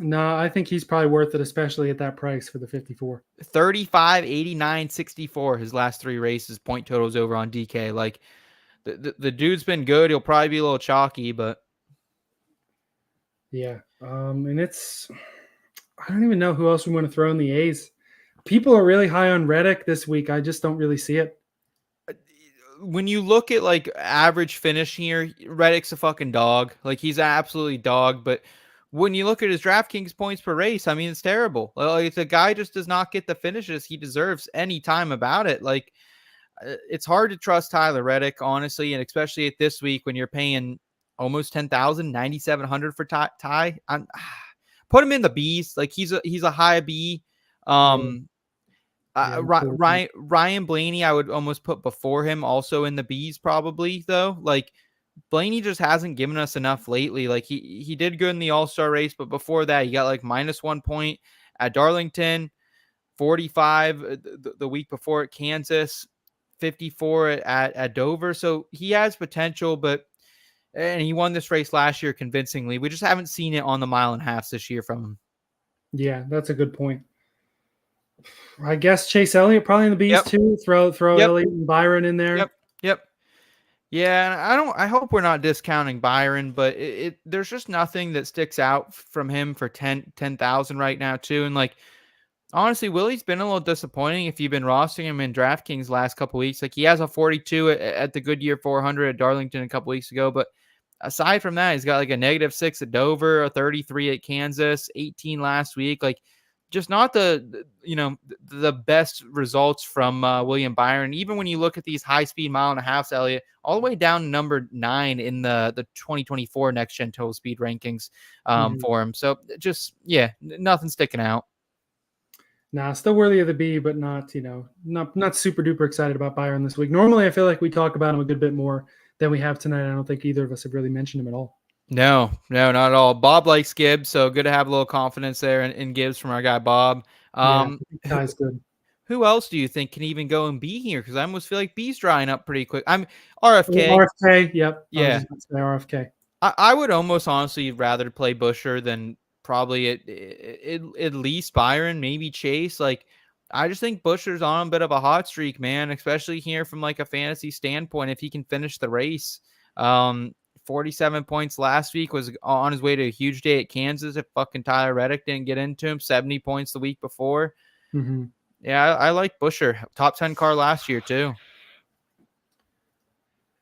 No, I think he's probably worth it, especially at that price for the 54. 35, 89, 64. His last three races, point totals over on DK. Like the dude's been good. He'll probably be a little chalky, but yeah. And I don't even know who else we want to throw in the A's. People are really high on Reddick this week. I just don't really see it. when you look at like average finish here, Reddick's a fucking dog. Like he's absolutely dog. But when you look at his DraftKings points per race, I mean, it's terrible. Like the guy just does not get the finishes he deserves any time about it. Like it's hard to trust Tyler Reddick, honestly, and especially at this week when you're paying almost 10,000, 9,700 for Ty. Put him in the B's. Like he's a high B. Ryan Blaney, I would almost put before him, also in the B's probably though. Like Blaney just hasn't given us enough lately. Like he did good in the All-Star race, but before that he got like -1 point at Darlington, 45 the week before at Kansas, 54 at Dover. So he has potential, and he won this race last year convincingly. We just haven't seen it on the mile and a half this year from him. Yeah, that's a good point. I guess Chase Elliott probably in the B's too. Throw Elliott and Byron in there. Yep. Yeah, I hope we're not discounting Byron, but there's just nothing that sticks out from him for 10,000 right now too. And like honestly, Willie's been a little disappointing if you've been rostering him in DraftKings last couple weeks. Like he has a 42 at the Goodyear 400 at Darlington a couple weeks ago, but aside from that, he's got like a -6 at Dover, a 33 at Kansas, 18 last week. Like just not the best results from William Byron. Even when you look at these high-speed mile and a half, Elliot, all the way down to number 9 in the 2024 Next Gen Total Speed rankings for him. So just, nothing sticking out. Nah, still worthy of the B, but not super duper excited about Byron this week. Normally, I feel like we talk about him a good bit more than we have tonight. I don't think either of us have really mentioned him at all. No, not at all. Bob likes Gibbs, so good to have a little confidence there in Gibbs from our guy Bob. Guy's good. Who else do you think can even go and B here? Because I almost feel like B's drying up pretty quick. I'm RFK. RFK, yep. Yeah. RFK. I would almost honestly rather play Buescher than probably at least Byron, maybe Chase. Like I just think Buescher's on a bit of a hot streak, man, especially here from like a fantasy standpoint. If he can finish the race, 47 points last week, was on his way to a huge day at Kansas. If fucking Tyler Reddick didn't get into him, 70 points the week before. Mm-hmm. Yeah, I like Buescher. Top 10 car last year too.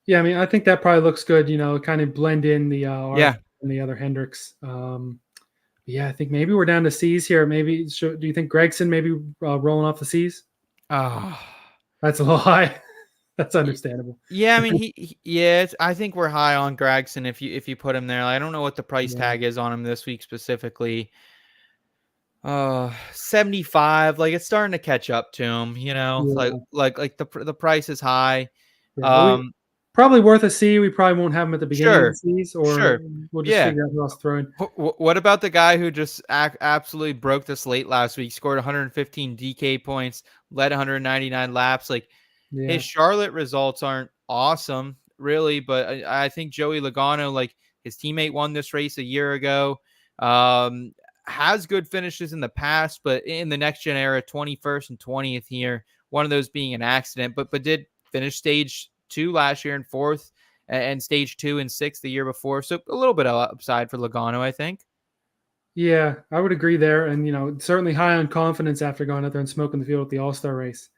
Yeah, I mean, I think that probably looks good. Kind of blend in the and the other Hendricks. I think maybe we're down to C's here. Maybe do you think Gregson maybe rolling off the C's? Oh, that's a little high. That's understandable. Yeah, I mean, I think we're high on Gregson if you put him there. I don't know what the price tag is on him this week specifically. 75. Like it's starting to catch up to him. Like the price is high. Yeah, probably worth a C. We probably won't have him at the beginning of the C's, or we'll just figure out who else to throw in. What about the guy who just absolutely broke the slate last week? Scored 115 DK points, led 199 laps. Like. Yeah. His Charlotte results aren't awesome, really, but I think Joey Logano, like his teammate, won this race a year ago. Has good finishes in the past, but in the next gen era, 21st and 20th here, one of those being an accident, but did finish stage 2 last year in 4th and stage 2 and 6th the year before. So a little bit of upside for Logano, I think. Yeah, I would agree there. And, certainly high on confidence after going out there and smoking the field at the All-Star race.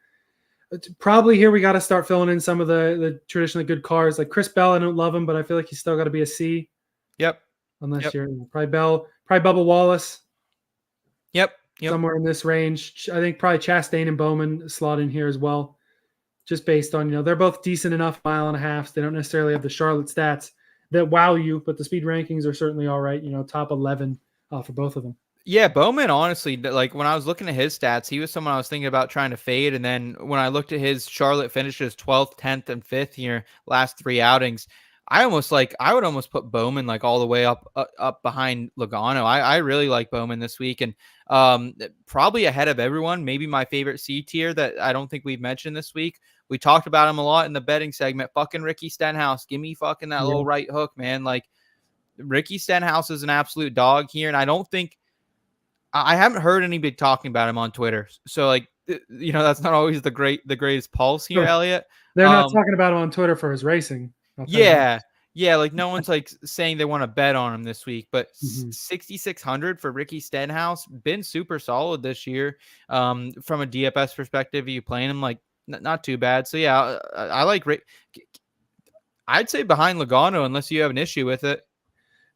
Probably here we got to start filling in some of the traditionally good cars. Like Chris Bell, I don't love him, but I feel like he's still got to be a C. Yep. Unless you're probably Bubba Wallace. Yep. Somewhere in this range. I think probably Chastain and Bowman slot in here as well. Just based on, they're both decent enough mile and a half. They don't necessarily have the Charlotte stats that wow you, but the speed rankings are certainly all right. Top 11 for both of them. Yeah, Bowman, honestly, like when I was looking at his stats, he was someone I was thinking about trying to fade. And then when I looked at his Charlotte finishes 12th, 10th, and 5th here, last 3 outings, I would almost put Bowman like all the way up behind Logano. I really like Bowman this week, and probably ahead of everyone. Maybe my favorite C tier that I don't think we've mentioned this week. We talked about him a lot in the betting segment. Fucking Ricky Stenhouse. Give me fucking that little right hook, man. Like Ricky Stenhouse is an absolute dog here, and I haven't heard anybody talking about him on Twitter. So like, that's not always the greatest pulse here, Elliot. They're not talking about him on Twitter for his racing. Yeah. Like no one's like saying they want to bet on him this week, but 6,600 for Ricky Stenhouse, been super solid this year. From a DFS perspective, are you playing him? Like not too bad. So yeah, I like. I'd say behind Logano, unless you have an issue with it.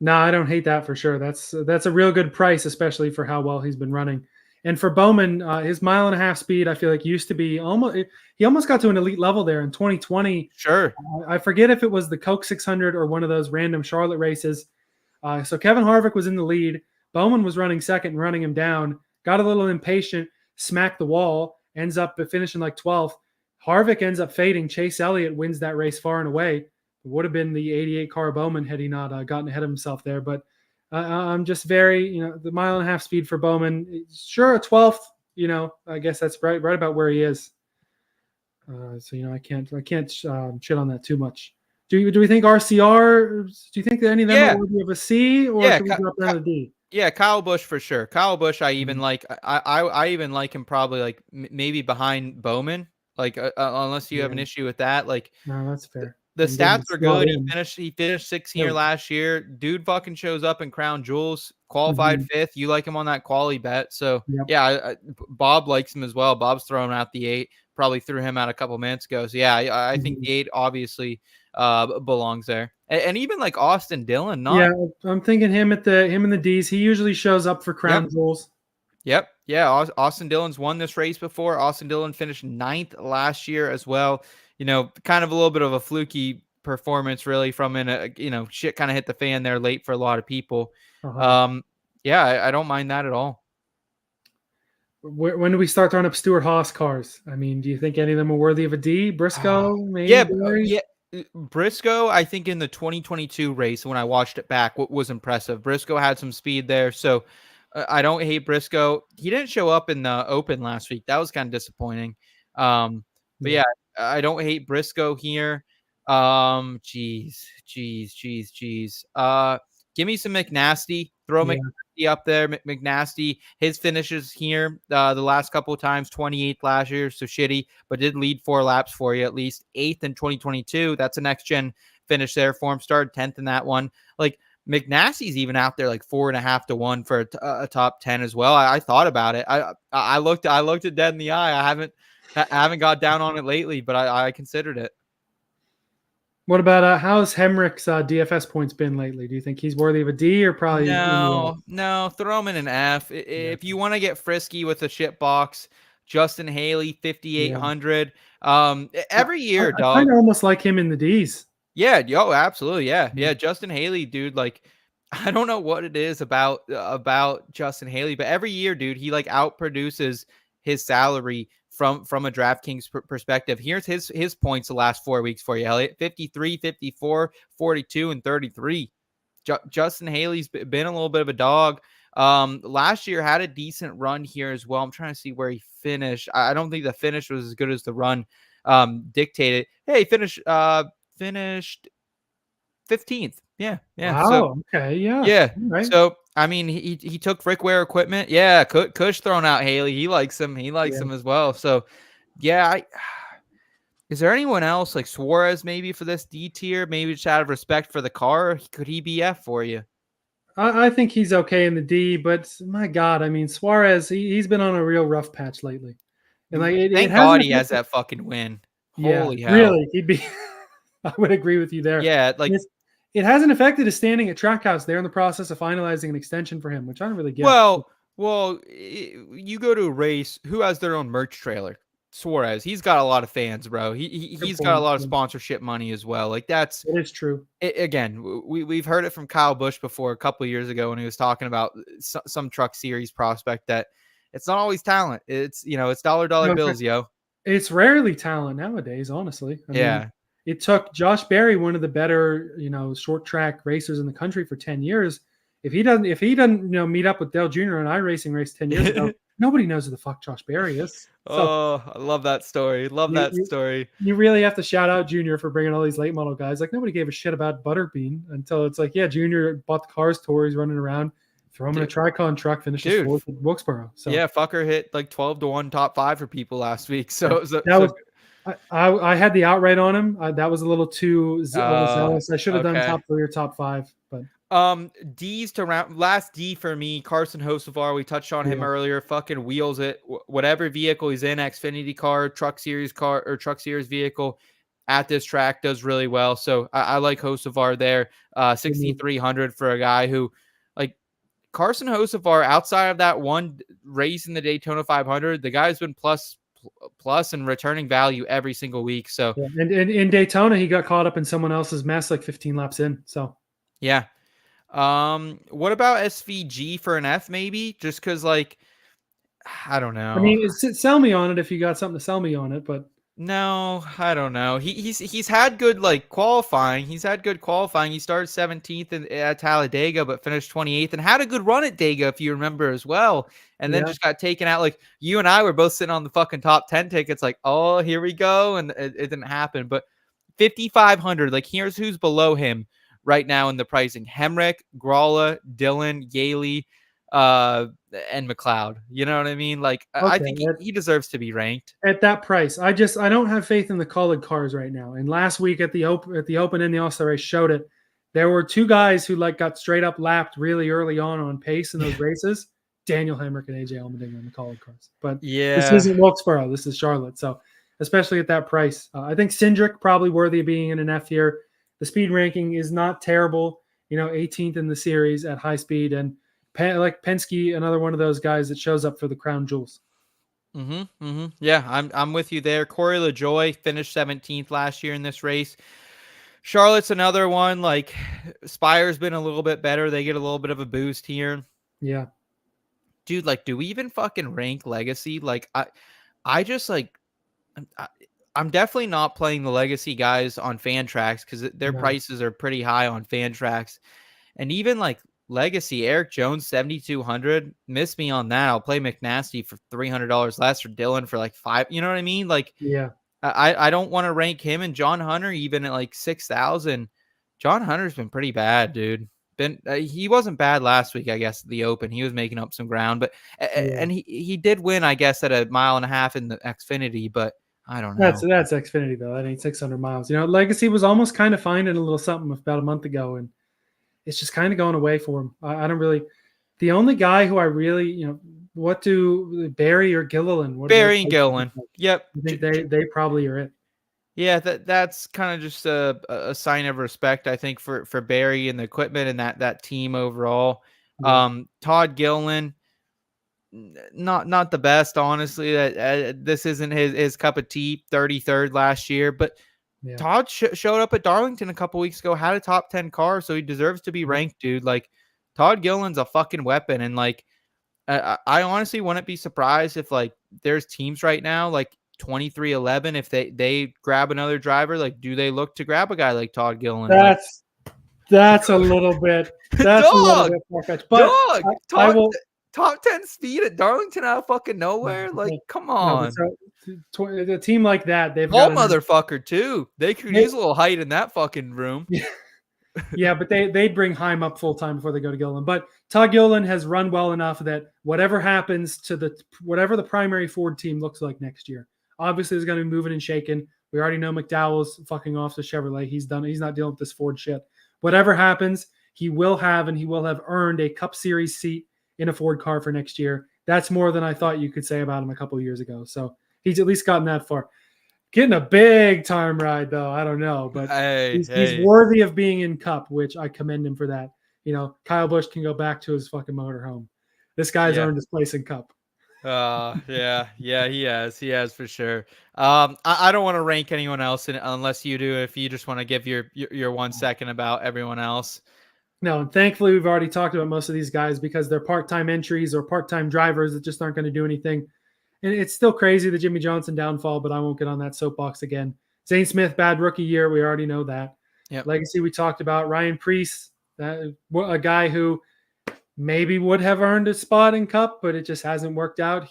No, I don't hate that for sure. That's a real good price, especially for how well he's been running. And for Bowman, his 1.5 mile speed, I feel like used to be he almost got to an elite level there in 2020. Sure. I forget if it was the Coke 600 or one of those random Charlotte races. So Kevin Harvick was in the lead. Bowman was running second and running him down. Got a little impatient, smacked the wall, ends up finishing like 12th. Harvick ends up fading. Chase Elliott wins that race far and away. It would have been the 88 car Bowman had he not gotten ahead of himself there. But I'm just very, the 1.5 mile speed for Bowman. Sure, a 12th, I guess that's right about where he is. So, I can't shit on that too much. Do we think RCR? Do you think that any of them are worthy of a C, or should we drop down to D? Yeah, Kyle Busch for sure. Kyle Busch, I even like. I even like him probably like maybe behind Bowman. Like unless you have an issue with that, like no, that's fair. The stats are good. He finished 16th here last year. Dude fucking shows up in Crown Jewels. Qualified 5th. You like him on that quali bet. So yeah, Bob likes him as well. Bob's throwing out the 8. Probably threw him out a couple minutes ago. So yeah, I think the 8 obviously belongs there. And even like Austin Dillon. I'm thinking him in the D's. He usually shows up for Crown Jewels. Yep. Yeah. Austin Dillon's won this race before. Austin Dillon finished 9th last year as well. Kind of a little bit of a fluky performance really from shit kind of hit the fan there late for a lot of people. I don't mind that at all. When do we start throwing up Stewart Haas cars? I mean, do you think any of them are worthy of a D? Briscoe, maybe? Yeah. Briscoe, I think in the 2022 race, when I watched it back, what was impressive. Briscoe had some speed there. So I don't hate Briscoe. He didn't show up in the Open last week. That was kind of disappointing. But yeah, I don't hate Briscoe here. Jeez. Give me some McNasty. Throw McNasty up there. McNasty, his finishes here the last couple of times, 28th last year, so shitty, but did lead 4 laps for you at least. 8th in 2022. That's a next gen finish there for him. Started 10th in that one. Like McNasty's even out there like 4.5 to 1 for a top 10 as well. I thought about it. I looked it dead in the eye. I haven't got down on it lately, but I considered it. What about how's Hemrick's DFS points been lately? Do you think he's worthy of a D or probably no? Throw him in an F. If you want to get frisky with the shit box, Justin Haley 5,800. Every year, dog. I kind of almost like him in the D's. Yeah, absolutely, yeah. Justin Haley, dude. Like, I don't know what it is about Justin Haley, but every year, dude, he like outproduces his salary from a DraftKings perspective. Here's his points the last 4 weeks for you, Elliot. 53, 54, 42, and 33. Justin Haley's been a little bit of a dog. Last year had a decent run here as well. I'm trying to see where he finished. I don't think the finish was as good as the run dictated. Hey, finished 15th. Yeah. Wow. So, okay. Yeah. Yeah. Right. So, I mean, he took Rick Ware equipment. Yeah. Cush throwing out Haley. He likes him. He likes him as well. So, yeah. Is there anyone else like Suarez maybe for this D tier? Maybe just out of respect for the car? Could he be F for you? I think he's okay in the D, but my God, I mean, Suarez, he's been on a real rough patch lately. And like, thank God he has that fucking win. Holy hell. Really, he'd be. I would agree with you there. Yeah, like it hasn't affected his standing at Trackhouse. They're in the process of finalizing an extension for him, which I don't really get. Well, you go to a race. Who has their own merch trailer? Suarez. He's got a lot of fans, bro. He's got a lot of sponsorship money as well. Like it is true. Again, we've heard it from Kyle Busch before a couple of years ago when he was talking about some truck series prospect that it's not always talent. It's it's dollar bills, yo. It's rarely talent nowadays, honestly. I mean, it took Josh Berry, one of the better, short track racers in the country for 10 years. If he doesn't, meet up with Dale Jr. and iRacing race 10 years ago, nobody knows who the fuck Josh Berry is. So, I love that story. Story. You really have to shout out Junior for bringing all these late model guys. Like nobody gave a shit about Butterbean until it's like, yeah, Junior bought the Cars tour. He's running around, throw him in a Tricon truck, finishes 4th at Wilkesboro. So yeah, fucker hit like 12 to 1 top 5 for people last week. So I had the outright on him. That was a little too zealous. I should have done top 3 or top 5, but D's to round last D for me, Carson Hocevar. We touched on him earlier. Fucking wheels it. Whatever vehicle he's in, Xfinity car, Truck Series vehicle at this track does really well. So I like Hocevar there. 6,300 for a guy who, like, Carson Hocevar, outside of that one race in the Daytona 500, the guy's been plus and returning value every single week. So and in Daytona, he got caught up in someone else's mess like 15 laps in. So yeah. What about SVG for an F maybe? Just because, like, I don't know. I mean, sell me on it if you got something to sell me on it, but no, I don't know. He's had good qualifying. He's had good qualifying. He started 17th at Talladega, but finished 28th and had a good run at Dega, if you remember as well. And then just got taken out. Like, you and I were both sitting on the fucking top 10 tickets, like, oh, here we go, and it didn't happen. But 5,500. Like, here's who's below him right now in the pricing: Hemrick, Gralla, Dillon, Yaley, and McLeod. You know what I mean? Like, okay, I think he deserves to be ranked at that price. I don't have faith in the colored cars right now. And last week at the Open and the All-Star race showed it. There were two guys who got straight up lapped really early on pace in those races. Daniel Hemrick and AJ Allmendinger in the colored cars. But this isn't Wilkesboro. This is Charlotte. So especially at that price, I think Cindric probably worthy of being in an F here. The speed ranking is not terrible. 18th in the series at high speed, and Penske, another one of those guys that shows up for the crown jewels. Yeah, I'm with you there. Corey LaJoie finished 17th last year in this race. Charlotte's another one. Like, Spire's been a little bit better. They get a little bit of a boost here. Yeah, dude. Like, do we even fucking rank Legacy? Like, I just like. I'm definitely not playing the Legacy guys on fan tracks because their prices are pretty high on fan tracks. And even like Legacy, Eric Jones, 7,200. Miss me on that. I'll play McNasty for $300 less, or Dillon for like $5. You know what I mean? Like, yeah, I don't want to rank him and John Hunter even at like 6,000. John Hunter's been pretty bad, dude. He wasn't bad last week, I guess, at the Open. He was making up some ground, but and he did win, I guess, at 1.5 miles in the Xfinity, but I don't know. That's Xfinity though. That ain't 600 miles. Legacy was almost kind of finding a little something about a month ago, and it's just kind of going away for him. I don't really. The only guy who I really, what do Barry or Gilliland? Barry and Gilliland. Yep. I think they probably are it. Yeah, that's kind of just a sign of respect, I think, for Barry and the equipment and that team overall. Yeah. Todd Gilliland, not the best, honestly. This isn't his cup of tea. 33rd last year, but Todd showed up at Darlington a couple weeks ago, had a top 10 car, so he deserves to be ranked, dude. Like, Todd Gilliland's a fucking weapon, and like, I honestly wouldn't be surprised if like there's teams right now like 23-11 if they grab another driver. Like, do they look to grab a guy like Todd Gilliland? That's a little bit. That's a little bit far-fetched. But I will. Top 10 speed at Darlington out of fucking nowhere? Like, come on. A team like that, they've got motherfucker too. They could use a little height in that fucking room. Yeah, but they'd bring Heim up full time before they go to Gilliland. But Todd Gilliland has run well enough that whatever happens to whatever the primary Ford team looks like next year, obviously is going to be moving and shaking. We already know McDowell's fucking off to Chevrolet. He's done. He's not dealing with this Ford shit. Whatever happens, he will have earned a Cup Series seat in a Ford car for next year. That's more than I thought you could say about him a couple of years ago. So he's at least gotten that far. Getting a big time ride though, I don't know, but he's worthy of being in Cup, which I commend him for that. Kyle Busch can go back to his fucking motorhome. This guy's earned his place in Cup. Yeah, he has for sure. I don't want to rank anyone else unless you do. If you just want to give your 1 second about everyone else. No, and thankfully we've already talked about most of these guys because they're part-time entries or part-time drivers that just aren't going to do anything. And it's still crazy, the Jimmy Johnson downfall, but I won't get on that soapbox again. Zane Smith, bad rookie year. We already know that. Yep. Legacy, we talked about. Ryan Preece, a guy who maybe would have earned a spot in Cup, but it just hasn't worked out.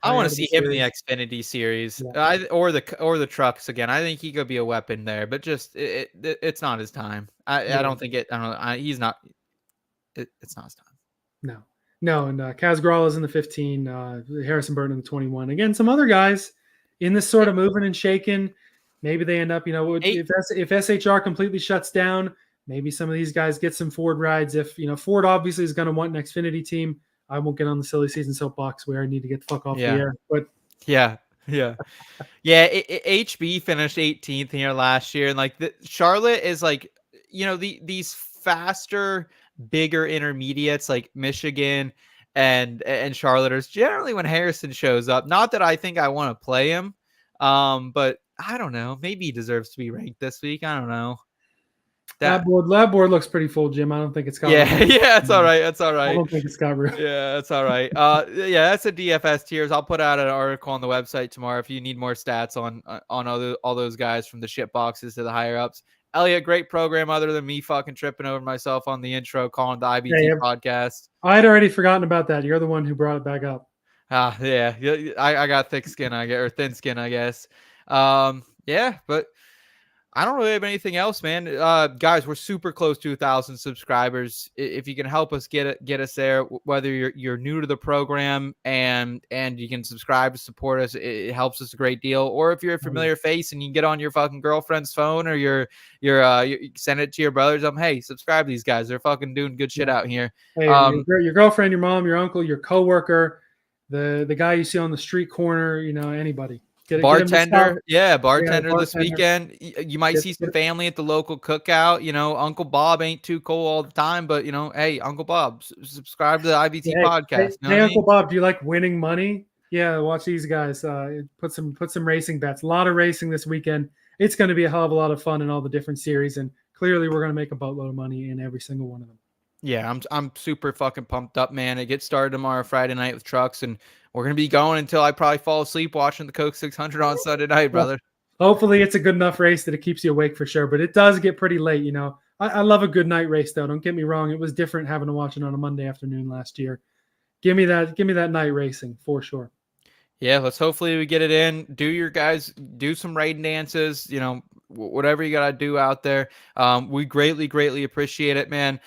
I want to see him in the Xfinity series, or the trucks again. I think he could be a weapon there, but just it's not his time. I don't think it. I don't know. He's not. It's not his time. No, and Kaz Gralla is in the 15. Harrison Burton in the 21. Again, some other guys in this sort of moving and shaking. Maybe they end up, if SHR completely shuts down, maybe some of these guys get some Ford rides. If, Ford obviously is going to want an Xfinity team. I won't get on the silly season soapbox where I need to get the fuck off the air. But yeah. HB finished 18th here last year. And like Charlotte is like, these faster, bigger intermediates like Michigan and Charlotte are generally when Harrison shows up. Not that I think I want to play him. But I don't know. Maybe he deserves to be ranked this week. I don't know. Lab board looks pretty full, Jim. I don't think it's got room. That's all right. That's all right. I don't think it's got room. Yeah, that's all right. That's a DFS tiers. I'll put out an article on the website tomorrow if you need more stats on all those guys from the shit boxes to the higher ups. Elliot, great program other than me fucking tripping over myself on the intro, calling the IBT podcast. I had already forgotten about that. You're the one who brought it back up. I got thick skin, I guess, or thin skin, I guess. But I don't really have anything else, man. Guys, we're super close to 1,000 subscribers. If you can help us get us there, whether you're new to the program and you can subscribe to support us, it helps us a great deal. Or if you're a familiar face and you get on your fucking girlfriend's phone or you send it to your brothers, hey, subscribe to these guys. They're fucking doing good shit out here. Hey, your girlfriend, your mom, your uncle, your coworker, the guy you see on the street corner, anybody. Bartender this weekend. You might see some family at the local cookout. Uncle Bob ain't too cool all the time, but hey, Uncle Bob, subscribe to the IBT podcast. Hey, Uncle Bob, do you like winning money? Yeah, watch these guys. Put some racing bets. A lot of racing this weekend. It's going to be a hell of a lot of fun in all the different series, and clearly we're going to make a boatload of money in every single one of them. Yeah, I'm super fucking pumped up, man. It gets started tomorrow, Friday night with trucks, and we're going to be going until I probably fall asleep watching the Coke 600 on Sunday night, brother. Hopefully it's a good enough race that it keeps you awake for sure, but it does get pretty late, I love a good night race, though. Don't get me wrong. It was different having to watch it on a Monday afternoon last year. Give me that night racing for sure. Yeah, hopefully we get it in. Do some rain dances, whatever you got to do out there. We greatly appreciate it, man.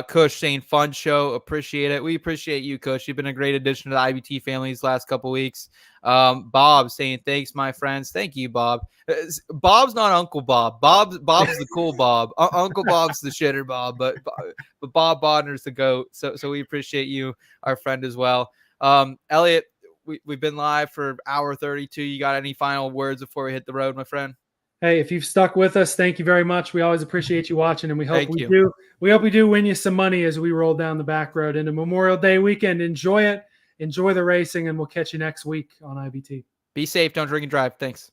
Kush saying fun show. Appreciate it. We appreciate you, Kush. You've been a great addition to the IBT family these last couple weeks. Bob saying thanks, my friends. Thank you, Bob. Bob's not Uncle Bob. Bob's the cool Bob. Uncle Bob's the shitter Bob, but Bob Bodner's the GOAT. So we appreciate you, our friend, as well. Elliot, we've been live for hour 32. You got any final words before we hit the road, my friend? Hey, if you've stuck with us, thank you very much. We always appreciate you watching, and we hope we do win you some money as we roll down the back road into Memorial Day weekend. Enjoy it. Enjoy the racing, and we'll catch you next week on IBT. Be safe. Don't drink and drive. Thanks.